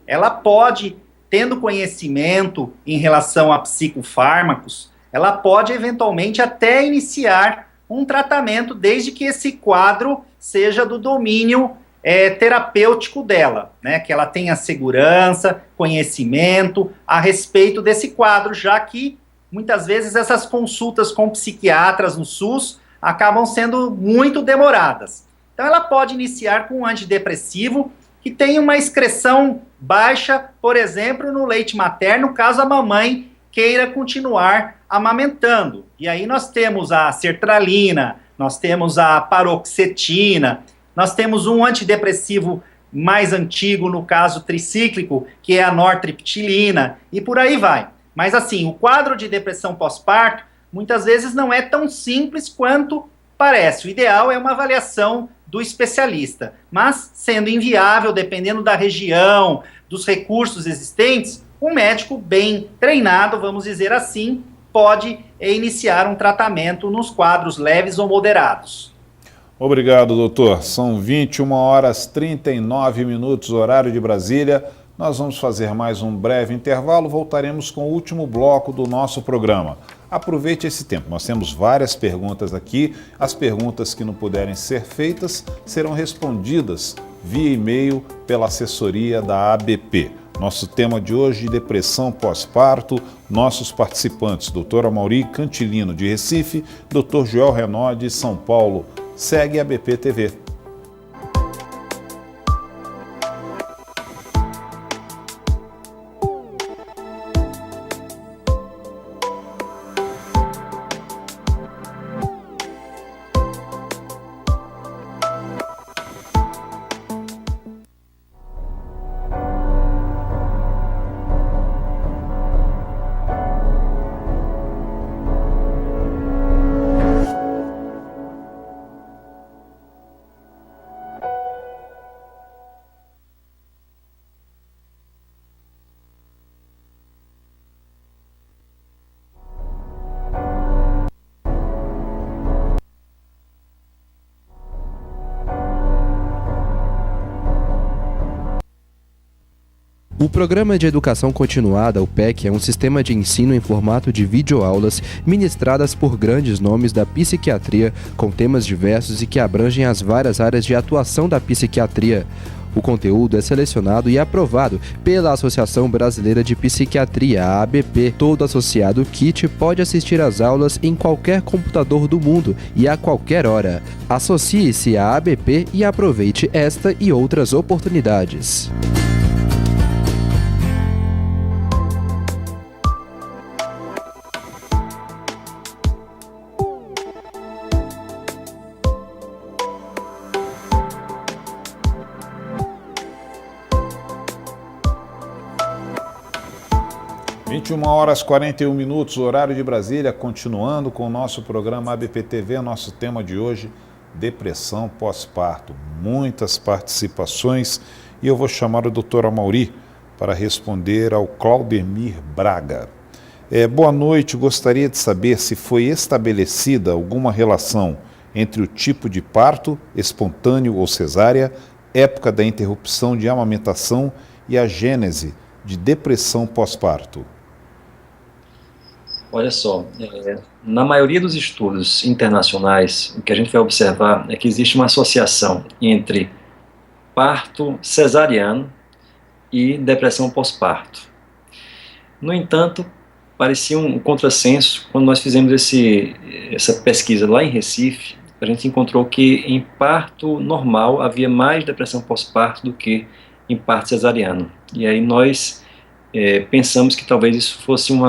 ela pode, tendo conhecimento em relação a psicofármacos, ela pode eventualmente até iniciar um tratamento, desde que esse quadro seja do domínio terapêutico dela, né, que ela tenha segurança, conhecimento a respeito desse quadro, já que muitas vezes essas consultas com psiquiatras no SUS acabam sendo muito demoradas. Então ela pode iniciar com um antidepressivo que tem uma excreção baixa, por exemplo, no leite materno, caso a mamãe queira continuar amamentando. E aí nós temos a sertralina, nós temos a paroxetina, nós temos um antidepressivo mais antigo, no caso tricíclico, que é a nortriptilina, e por aí vai. Mas assim, o quadro de depressão pós-parto, muitas vezes não é tão simples quanto parece. O ideal é uma avaliação do especialista, mas sendo inviável, dependendo da região, dos recursos existentes, um médico bem treinado, vamos dizer assim, pode iniciar um tratamento nos quadros leves ou moderados. Obrigado, doutor. São 21h39, horário de Brasília. Nós vamos fazer mais um breve intervalo, voltaremos com o último bloco do nosso programa. Aproveite esse tempo, nós temos várias perguntas aqui, as perguntas que não puderem ser feitas serão respondidas via e-mail pela assessoria da ABP. Nosso tema de hoje, depressão pós-parto, nossos participantes, Dr. Amaury Cantilino, de Recife, Dr. Joel Renaud, de São Paulo. Segue a ABP TV. O Programa de Educação Continuada, o PEC, é um sistema de ensino em formato de videoaulas ministradas por grandes nomes da psiquiatria, com temas diversos e que abrangem as várias áreas de atuação da psiquiatria. O conteúdo é selecionado e aprovado pela Associação Brasileira de Psiquiatria, a ABP. Todo associado KIT pode assistir às aulas em qualquer computador do mundo e a qualquer hora. Associe-se à ABP e aproveite esta e outras oportunidades. Horas 41 minutos, horário de Brasília, continuando com o nosso programa ABP TV, nosso tema de hoje, depressão pós-parto. Muitas participações e eu vou chamar o Dr. Amaury para responder ao Claudemir Braga. Boa noite, gostaria de saber se foi estabelecida alguma relação entre o tipo de parto, espontâneo ou cesárea, época da interrupção de amamentação e a gênese de depressão pós-parto. Olha só, na maioria dos estudos internacionais, o que a gente vai observar é que existe uma associação entre parto cesariano e depressão pós-parto. No entanto, parecia um contrassenso quando nós fizemos essa pesquisa lá em Recife. A gente encontrou que em parto normal havia mais depressão pós-parto do que em parto cesariano. E aí nós pensamos que talvez isso fosse um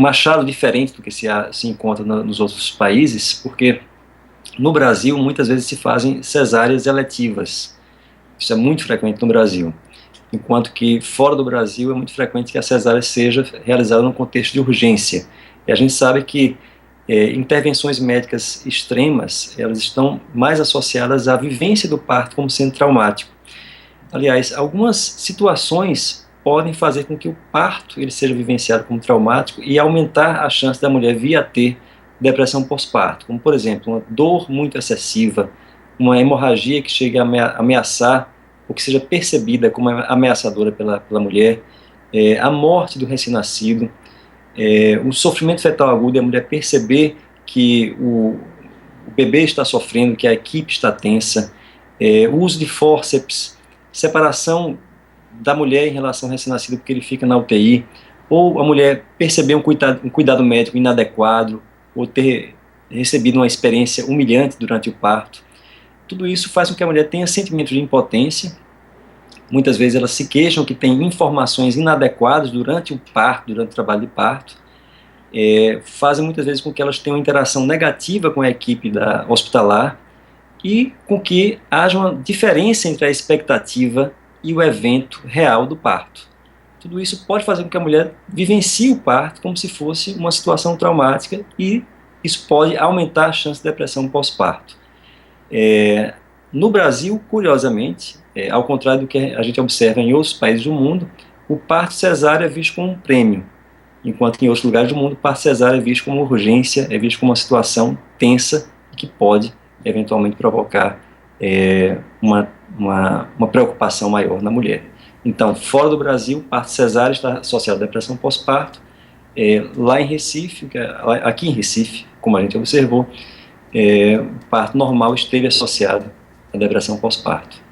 achado diferente do que se encontra nos outros países, porque no Brasil muitas vezes se fazem cesáreas eletivas. Isso é muito frequente no Brasil, enquanto que fora do Brasil é muito frequente que a cesárea seja realizada no contexto de urgência. E a gente sabe que intervenções médicas extremas, elas estão mais associadas à vivência do parto como sendo traumático. Aliás, algumas situações podem fazer com que o parto ele seja vivenciado como traumático e aumentar a chance da mulher vir a ter depressão pós-parto, como por exemplo, uma dor muito excessiva, uma hemorragia que chegue a ameaçar ou que seja percebida como ameaçadora pela mulher, a morte do recém-nascido, o sofrimento fetal agudo e a mulher perceber que o bebê está sofrendo, que a equipe está tensa, o uso de fórceps, separação da mulher em relação ao recém-nascido porque ele fica na UTI, ou a mulher perceber um cuidado médico inadequado, ou ter recebido uma experiência humilhante durante o parto. Tudo isso faz com que a mulher tenha sentimento de impotência. Muitas vezes elas se queixam que tem informações inadequadas durante o parto, durante o trabalho de parto, fazem muitas vezes com que elas tenham uma interação negativa com a equipe hospitalar e com que haja uma diferença entre a expectativa e o evento real do parto. Tudo isso pode fazer com que a mulher vivencie o parto como se fosse uma situação traumática e isso pode aumentar a chance de depressão pós-parto. No Brasil, curiosamente, ao contrário do que a gente observa em outros países do mundo, o parto cesáreo é visto como um prêmio, enquanto que em outros lugares do mundo o parto cesáreo é visto como urgência, é visto como uma situação tensa que pode eventualmente provocar uma uma preocupação maior na mulher. Então, fora do Brasil, parto cesáreo está associado à depressão pós-parto. Lá em Recife, aqui em Recife, como a gente observou, o parto normal esteve associado à depressão pós-parto.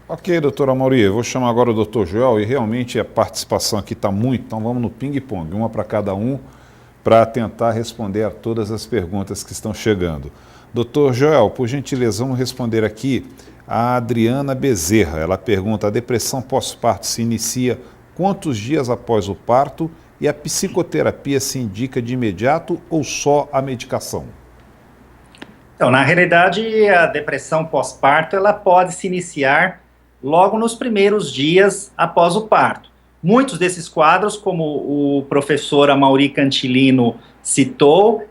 Ok, doutora Mauri, eu vou chamar agora o doutor Joel e realmente a participação aqui está muito, então vamos no ping-pong, uma para cada um, para tentar responder a todas as perguntas que estão chegando. Doutor Joel, por gentileza, vamos responder aqui a Adriana Bezerra. Ela pergunta: a depressão pós-parto se inicia quantos dias após o parto e a psicoterapia se indica de imediato ou só a medicação? Então, na realidade, a depressão pós-parto ela pode se iniciar logo nos primeiros dias após o parto. Muitos desses quadros, como o professor Amaury Cantilino citou,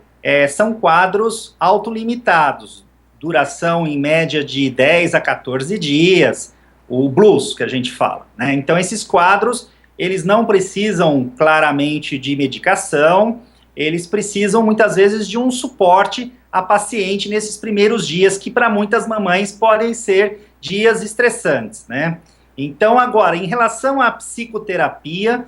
são quadros autolimitados, duração em média de 10 a 14 dias, o blues que a gente fala, né? Então esses quadros, eles não precisam claramente de medicação, eles precisam muitas vezes de um suporte à paciente nesses primeiros dias, que para muitas mamães podem ser dias estressantes, né? Então agora, em relação à psicoterapia,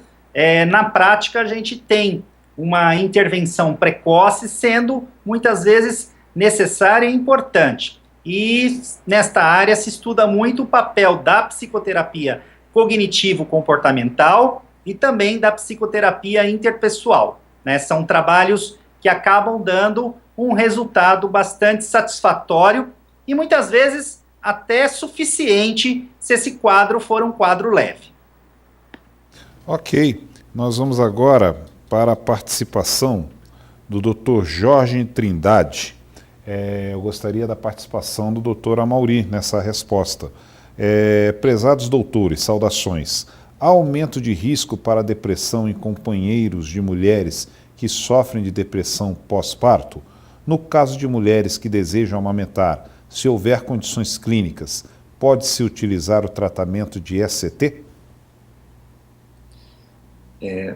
na prática a gente tem uma intervenção precoce sendo muitas vezes necessária e importante. E nesta área se estuda muito o papel da psicoterapia cognitivo-comportamental e também da psicoterapia interpessoal, né? São trabalhos que acabam dando um resultado bastante satisfatório e muitas vezes até suficiente se esse quadro for um quadro leve. Ok, nós vamos agora para a participação do Dr. Jorge Trindade. Eu gostaria da participação do Dr. Amaury nessa resposta. Prezados doutores, saudações. Há aumento de risco para a depressão em companheiros de mulheres que sofrem de depressão pós-parto? No caso de mulheres que desejam amamentar, se houver condições clínicas, pode-se utilizar o tratamento de ECT?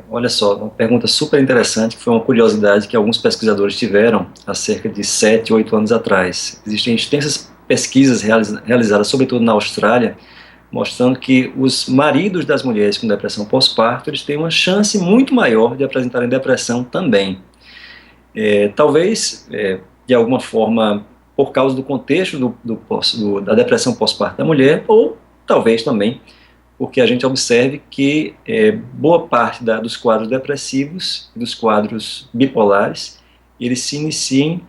Olha só, uma pergunta super interessante, que foi uma curiosidade que alguns pesquisadores tiveram há cerca de 7, 8 anos atrás. Existem extensas pesquisas realizadas, sobretudo na Austrália, mostrando que os maridos das mulheres com depressão pós-parto, eles têm uma chance muito maior de apresentarem depressão também. Talvez, de alguma forma, por causa do contexto da depressão pós-parto da mulher, ou talvez também porque a gente observe que boa parte dos quadros depressivos, dos quadros bipolares, eles se iniciam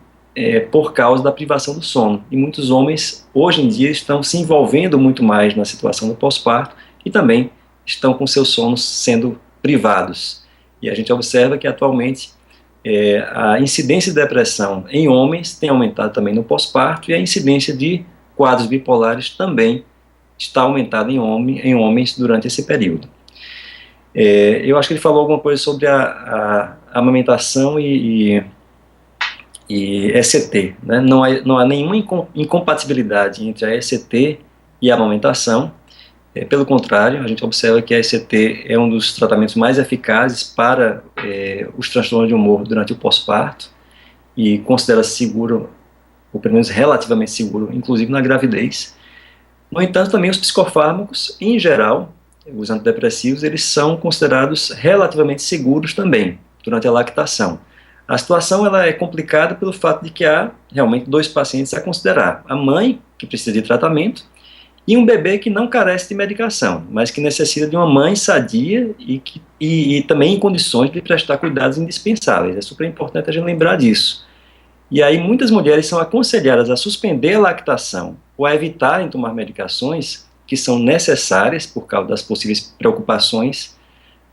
por causa da privação do sono. E muitos homens, hoje em dia, estão se envolvendo muito mais na situação do pós-parto e também estão com seus sonos sendo privados. E a gente observa que, atualmente, a incidência de depressão em homens tem aumentado também no pós-parto e a incidência de quadros bipolares também está aumentada em homens durante esse período. Eu acho que ele falou alguma coisa sobre a amamentação e ECT, né? Não há nenhuma incompatibilidade entre a ECT e a amamentação. Pelo contrário, a gente observa que a ECT é um dos tratamentos mais eficazes para os transtornos de humor durante o pós-parto e considera-se seguro, ou pelo menos relativamente seguro, inclusive na gravidez. No entanto, também os psicofármacos, em geral, os antidepressivos, eles são considerados relativamente seguros também durante a lactação. A situação ela é complicada pelo fato de que há realmente 2 pacientes a considerar: a mãe, que precisa de tratamento, e um bebê que não carece de medicação, mas que necessita de uma mãe sadia e também em condições de prestar cuidados indispensáveis. É super importante a gente lembrar disso. E aí muitas mulheres são aconselhadas a suspender a lactação ou a evitarem tomar medicações que são necessárias por causa das possíveis preocupações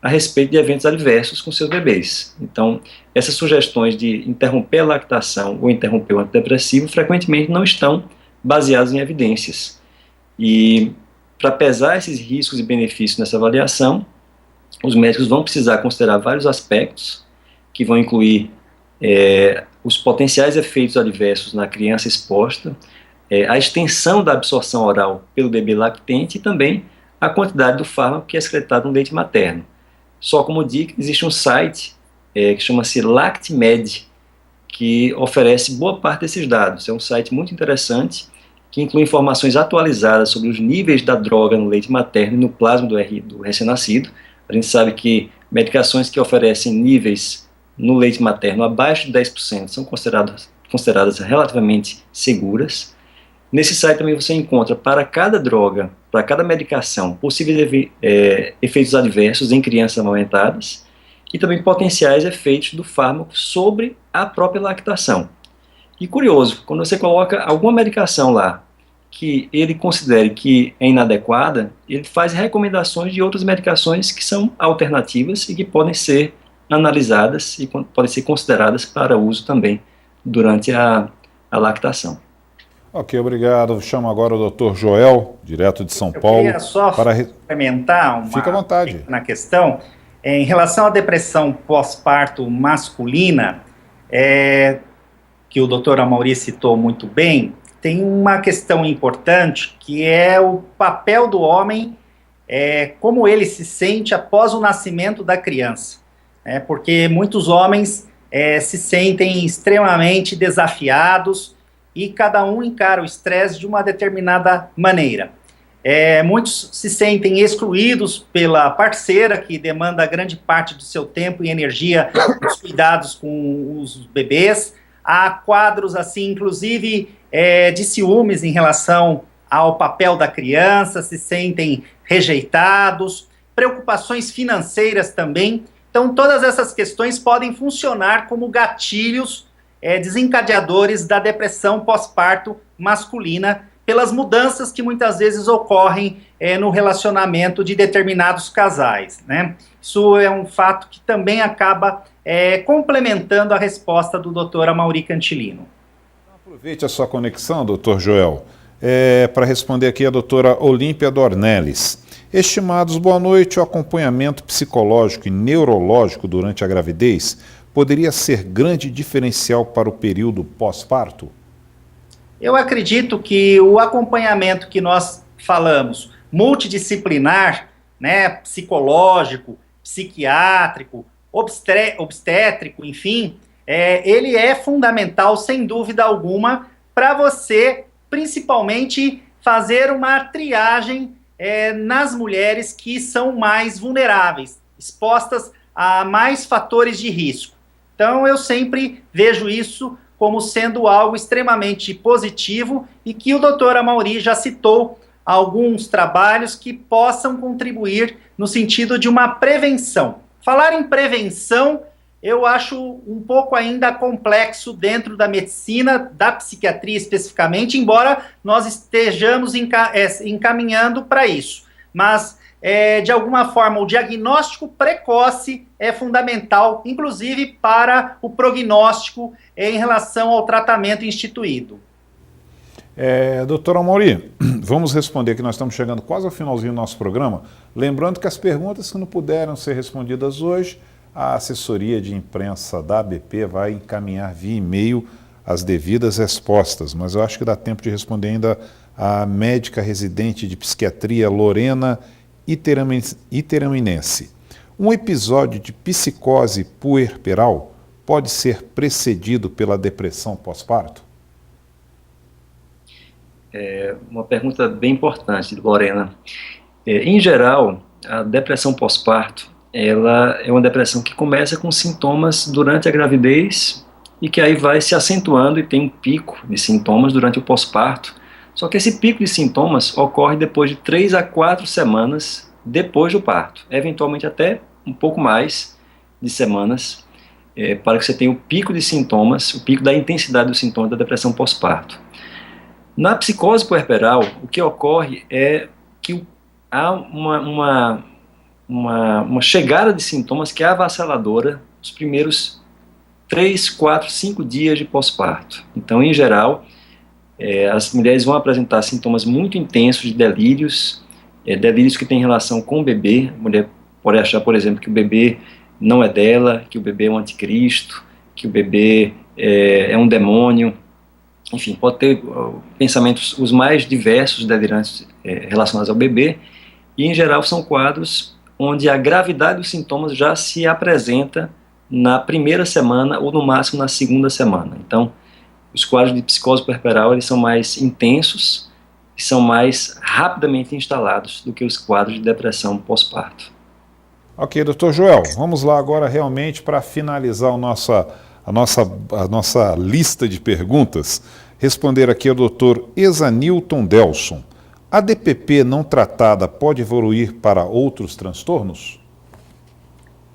a respeito de eventos adversos com seus bebês. Então, essas sugestões de interromper a lactação ou interromper o antidepressivo frequentemente não estão baseadas em evidências. E para pesar esses riscos e benefícios nessa avaliação, os médicos vão precisar considerar vários aspectos que vão incluir os potenciais efeitos adversos na criança exposta, a extensão da absorção oral pelo bebê lactente e também a quantidade do fármaco que é excretado no leite materno. Só como dica, existe um site que chama-se LactMed, que oferece boa parte desses dados. É um site muito interessante que inclui informações atualizadas sobre os níveis da droga no leite materno e no plasma do recém-nascido. A gente sabe que medicações que oferecem níveis no leite materno abaixo de 10% são consideradas relativamente seguras. Nesse site também você encontra para cada droga, para cada medicação, possíveis efeitos adversos em crianças amamentadas e também potenciais efeitos do fármaco sobre a própria lactação. E curioso, quando você coloca alguma medicação lá que ele considere que é inadequada, ele faz recomendações de outras medicações que são alternativas e que podem ser analisadas e podem ser consideradas para uso também durante a lactação. Ok, obrigado. Chamo agora o Dr. Joel, direto de São Paulo. Eu queria só complementar Fica à vontade. na questão. Em relação à depressão pós-parto masculina, que o Dr. Amaury citou muito bem, tem uma questão importante que é o papel do homem, como ele se sente após o nascimento da criança. Porque muitos homens se sentem extremamente desafiados e cada um encara o estresse de uma determinada maneira. Muitos se sentem excluídos pela parceira, que demanda grande parte do seu tempo e energia nos cuidados com os bebês. Há quadros, assim, inclusive, de ciúmes em relação ao papel da criança, se sentem rejeitados, preocupações financeiras também. Então, todas essas questões podem funcionar como gatilhos desencadeadores da depressão pós-parto masculina, pelas mudanças que muitas vezes ocorrem no relacionamento de determinados casais, né? Isso é um fato que também acaba complementando a resposta do Dr. Amaury Cantilino. Aproveite a sua conexão, Dr. Joel, para responder aqui a doutora Olímpia Dornelles. Estimados, boa noite. O acompanhamento psicológico e neurológico durante a gravidez poderia ser grande diferencial para o período pós-parto? Eu acredito que o acompanhamento que nós falamos, multidisciplinar, né, psicológico, psiquiátrico, obstétrico, enfim, ele é fundamental, sem dúvida alguma, para você, principalmente, fazer uma triagem nas mulheres que são mais vulneráveis, expostas a mais fatores de risco. Então, eu sempre vejo isso como sendo algo extremamente positivo e que o Dr. Amaury já citou alguns trabalhos que possam contribuir no sentido de uma prevenção. Falar em prevenção, eu acho um pouco ainda complexo dentro da medicina, da psiquiatria especificamente, embora nós estejamos encaminhando para isso. Mas, de alguma forma, o diagnóstico precoce é fundamental, inclusive para o prognóstico em relação ao tratamento instituído. Doutor Amaury, vamos responder aqui, nós estamos chegando quase ao finalzinho do nosso programa, lembrando que as perguntas que não puderam ser respondidas hoje, a assessoria de imprensa da ABP vai encaminhar via e-mail as devidas respostas, mas eu acho que dá tempo de responder ainda a médica residente de psiquiatria Lorena Iteraminense. Um episódio de psicose puerperal pode ser precedido pela depressão pós-parto? Uma pergunta bem importante, Lorena. Em geral, a depressão pós-parto, ela é uma depressão que começa com sintomas durante a gravidez e que aí vai se acentuando e tem um pico de sintomas durante o pós-parto. Só que esse pico de sintomas ocorre depois de 3 a 4 semanas depois do parto, eventualmente até um pouco mais de semanas, para que você tenha o pico de sintomas, o pico da intensidade dos sintomas da depressão pós-parto. Na psicose puerperal, o que ocorre é que há uma chegada de sintomas que é avassaladora nos primeiros 3, 4, 5 dias de pós-parto. Então, em geral, as mulheres vão apresentar sintomas muito intensos de delírios, delírios que têm relação com o bebê. A mulher pode achar, por exemplo, que o bebê não é dela, que o bebê é um anticristo, que o bebê é um demônio. Enfim, pode ter pensamentos os mais diversos delirantes relacionados ao bebê, e em geral são quadros onde a gravidade dos sintomas já se apresenta na primeira semana ou no máximo na segunda semana. Então, Os quadros de psicose puerperal, eles são mais intensos e são mais rapidamente instalados do que os quadros de depressão pós-parto. Ok, doutor Joel, vamos lá agora realmente para finalizar a nossa lista de perguntas. Responder aqui ao doutor Exanilton Delson. A DPP não tratada pode evoluir para outros transtornos?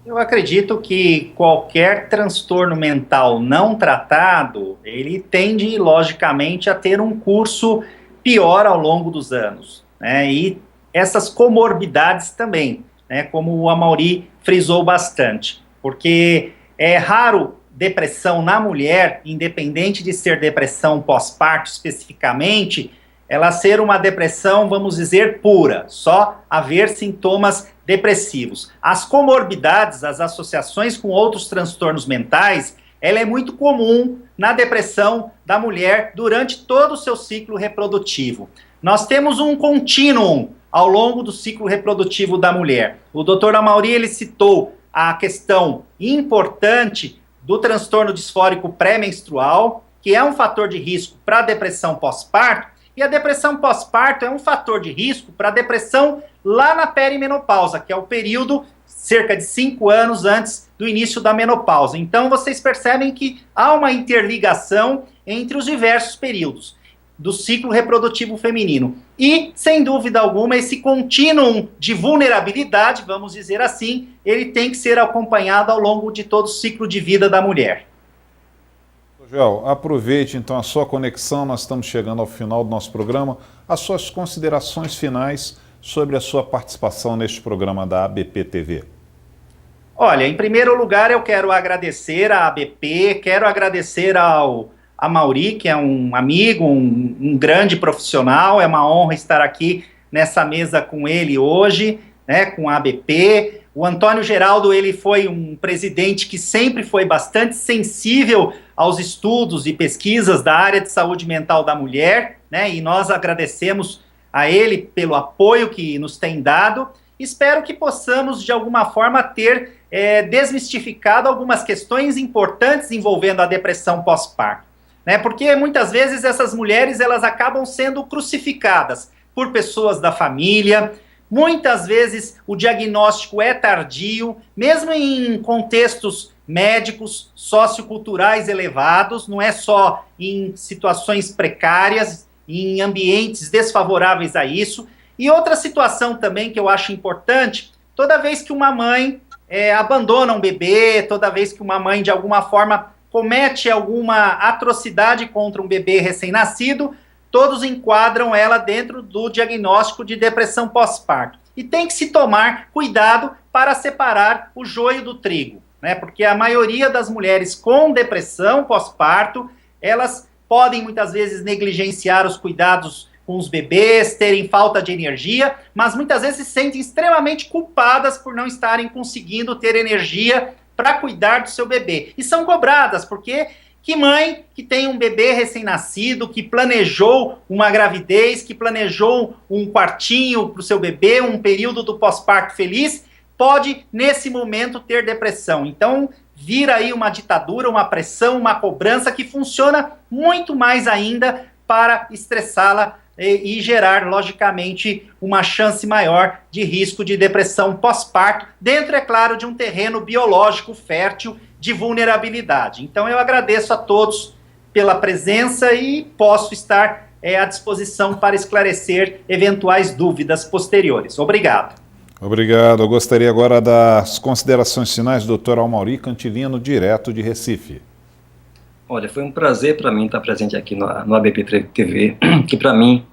Eu acredito que qualquer transtorno mental não tratado, ele tende, logicamente, a ter um curso pior ao longo dos anos, né? E essas comorbidades também, né? Como o Amaury frisou bastante, porque é raro depressão na mulher, independente de ser depressão pós-parto especificamente, ela ser uma depressão, vamos dizer, pura, só haver sintomas depressivos. As comorbidades, as associações com outros transtornos mentais, ela é muito comum na depressão da mulher durante todo o seu ciclo reprodutivo. Nós temos um contínuo ao longo do ciclo reprodutivo da mulher. O Dr. Amaury, ele citou a questão importante do transtorno disfórico pré-menstrual, que é um fator de risco para a depressão pós-parto, e a depressão pós-parto é um fator de risco para a depressão lá na perimenopausa, que é o período cerca de 5 anos antes do início da menopausa. Então, vocês percebem que há uma interligação entre os diversos períodos do ciclo reprodutivo feminino. E, sem dúvida alguma, esse contínuo de vulnerabilidade, vamos dizer assim, ele tem que ser acompanhado ao longo de todo o ciclo de vida da mulher. Joel, aproveite então a sua conexão, nós estamos chegando ao final do nosso programa, as suas considerações finais sobre a sua participação neste programa da ABP TV. Olha, em primeiro lugar eu quero agradecer à ABP, quero agradecer ao Amaury, que é um amigo, um grande profissional, é uma honra estar aqui nessa mesa com ele hoje, né, com a ABP. O Antônio Geraldo, ele foi um presidente que sempre foi bastante sensível aos estudos e pesquisas da área de saúde mental da mulher, né, e nós agradecemos a ele pelo apoio que nos tem dado. Espero que possamos, de alguma forma, ter desmistificado algumas questões importantes envolvendo a depressão pós-parto, né, porque muitas vezes essas mulheres, elas acabam sendo crucificadas por pessoas da família. Muitas vezes o diagnóstico é tardio, mesmo em contextos médicos, socioculturais elevados, não é só em situações precárias, em ambientes desfavoráveis a isso. E outra situação também que eu acho importante, toda vez que uma mãe abandona um bebê, toda vez que uma mãe de alguma forma comete alguma atrocidade contra um bebê recém-nascido, todos enquadram ela dentro do diagnóstico de depressão pós-parto. E tem que se tomar cuidado para separar o joio do trigo, né? Porque a maioria das mulheres com depressão pós-parto, elas podem muitas vezes negligenciar os cuidados com os bebês, terem falta de energia, mas muitas vezes se sentem extremamente culpadas por não estarem conseguindo ter energia para cuidar do seu bebê. E são cobradas, porque que mãe que tem um bebê recém-nascido, que planejou uma gravidez, que planejou um quartinho para o seu bebê, um período do pós-parto feliz, pode, nesse momento, ter depressão. Então, vira aí uma ditadura, uma pressão, uma cobrança que funciona muito mais ainda para estressá-la e gerar, logicamente, uma chance maior de risco de depressão pós-parto, dentro, é claro, de um terreno biológico fértil de vulnerabilidade. Então eu agradeço a todos pela presença e posso estar à disposição para esclarecer eventuais dúvidas posteriores. Obrigado. Obrigado. Eu gostaria agora das considerações finais do Dr. Amaury Cantilino, direto de Recife. Olha, foi um prazer para mim estar presente aqui no ABP TV, que para mim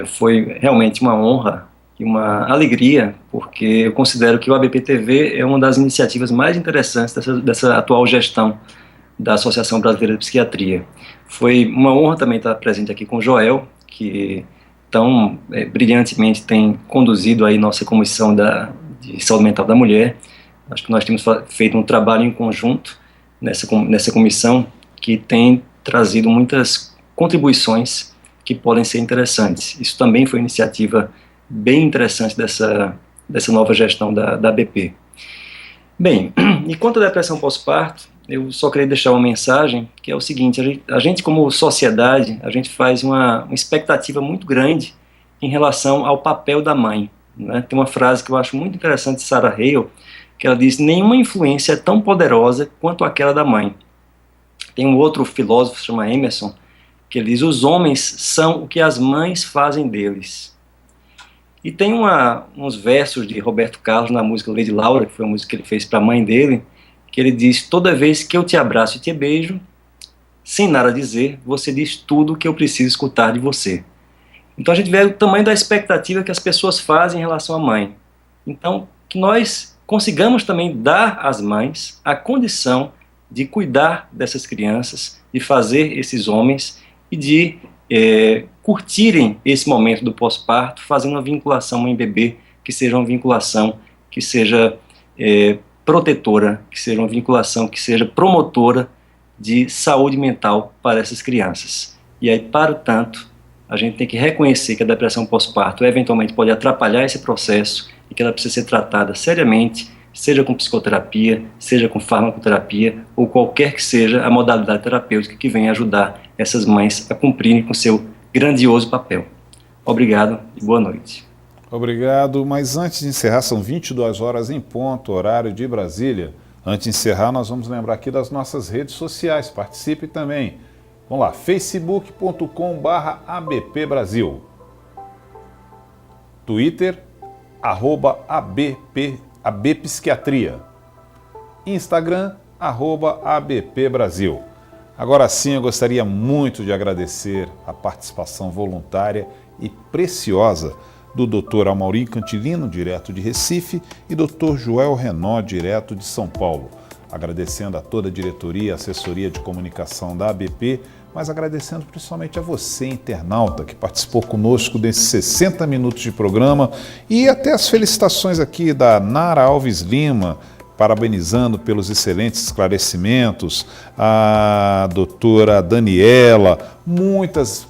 foi realmente uma honra e uma alegria, porque eu considero que o ABP TV é uma das iniciativas mais interessantes dessa atual gestão da Associação Brasileira de Psiquiatria. Foi uma honra também estar presente aqui com o Joel, que tão brilhantemente tem conduzido aí nossa comissão de saúde mental da mulher. Acho que nós temos feito um trabalho em conjunto nessa comissão que tem trazido muitas contribuições que podem ser interessantes. Isso também foi iniciativa bem interessante dessa nova gestão da ABP. Bem, e quanto à depressão pós-parto, eu só queria deixar uma mensagem, que é o seguinte: a gente como sociedade, a gente faz uma expectativa muito grande em relação ao papel da mãe, né? Tem uma frase que eu acho muito interessante de Sarah Hale, que ela diz: nenhuma influência é tão poderosa quanto aquela da mãe. Tem um outro filósofo, chama Emerson, que ele diz: os homens são o que as mães fazem deles. E tem uns versos de Roberto Carlos na música Lady Laura, que foi uma música que ele fez para a mãe dele, que ele diz: toda vez que eu te abraço e te beijo, sem nada dizer, você diz tudo o que eu preciso escutar de você. Então a gente vê o tamanho da expectativa que as pessoas fazem em relação à mãe. Então, que nós consigamos também dar às mães a condição de cuidar dessas crianças, de fazer esses homens e de curtirem esse momento do pós-parto, fazendo uma vinculação mãe-bebê, que seja uma vinculação que seja protetora, que seja uma vinculação que seja promotora de saúde mental para essas crianças. E aí, para tanto, a gente tem que reconhecer que a depressão pós-parto eventualmente pode atrapalhar esse processo e que ela precisa ser tratada seriamente, seja com psicoterapia, seja com farmacoterapia ou qualquer que seja a modalidade terapêutica que venha ajudar essas mães a cumprirem com seu grandioso papel. Obrigado e boa noite. Obrigado, mas antes de encerrar, são 22 horas em ponto, horário de Brasília. Antes de encerrar, nós vamos lembrar aqui das nossas redes sociais, participe também. Vamos lá, facebook.com/abpbrasil, Twitter, @abpsiquiatria, Instagram, @abpbrasil. Agora sim, eu gostaria muito de agradecer a participação voluntária e preciosa do Dr. Amaury Cantilino, direto de Recife, e Dr. Joel Renó, direto de São Paulo. Agradecendo a toda a diretoria, assessoria de comunicação da ABP, mas agradecendo principalmente a você, internauta, que participou conosco desses 60 minutos de programa, e até as felicitações aqui da Nara Alves Lima, parabenizando pelos excelentes esclarecimentos, a doutora Daniela, muitas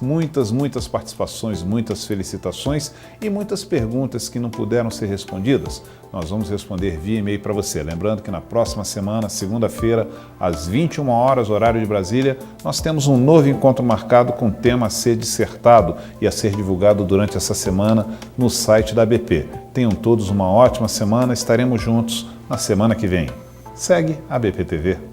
participações, muitas felicitações e muitas perguntas que não puderam ser respondidas. Nós vamos responder via e-mail para você. Lembrando que na próxima semana, segunda-feira, às 21 horas, horário de Brasília, nós temos um novo encontro marcado com tema a ser dissertado e a ser divulgado durante essa semana no site da ABP. Tenham todos uma ótima semana, estaremos juntos na semana que vem. Segue a ABP TV.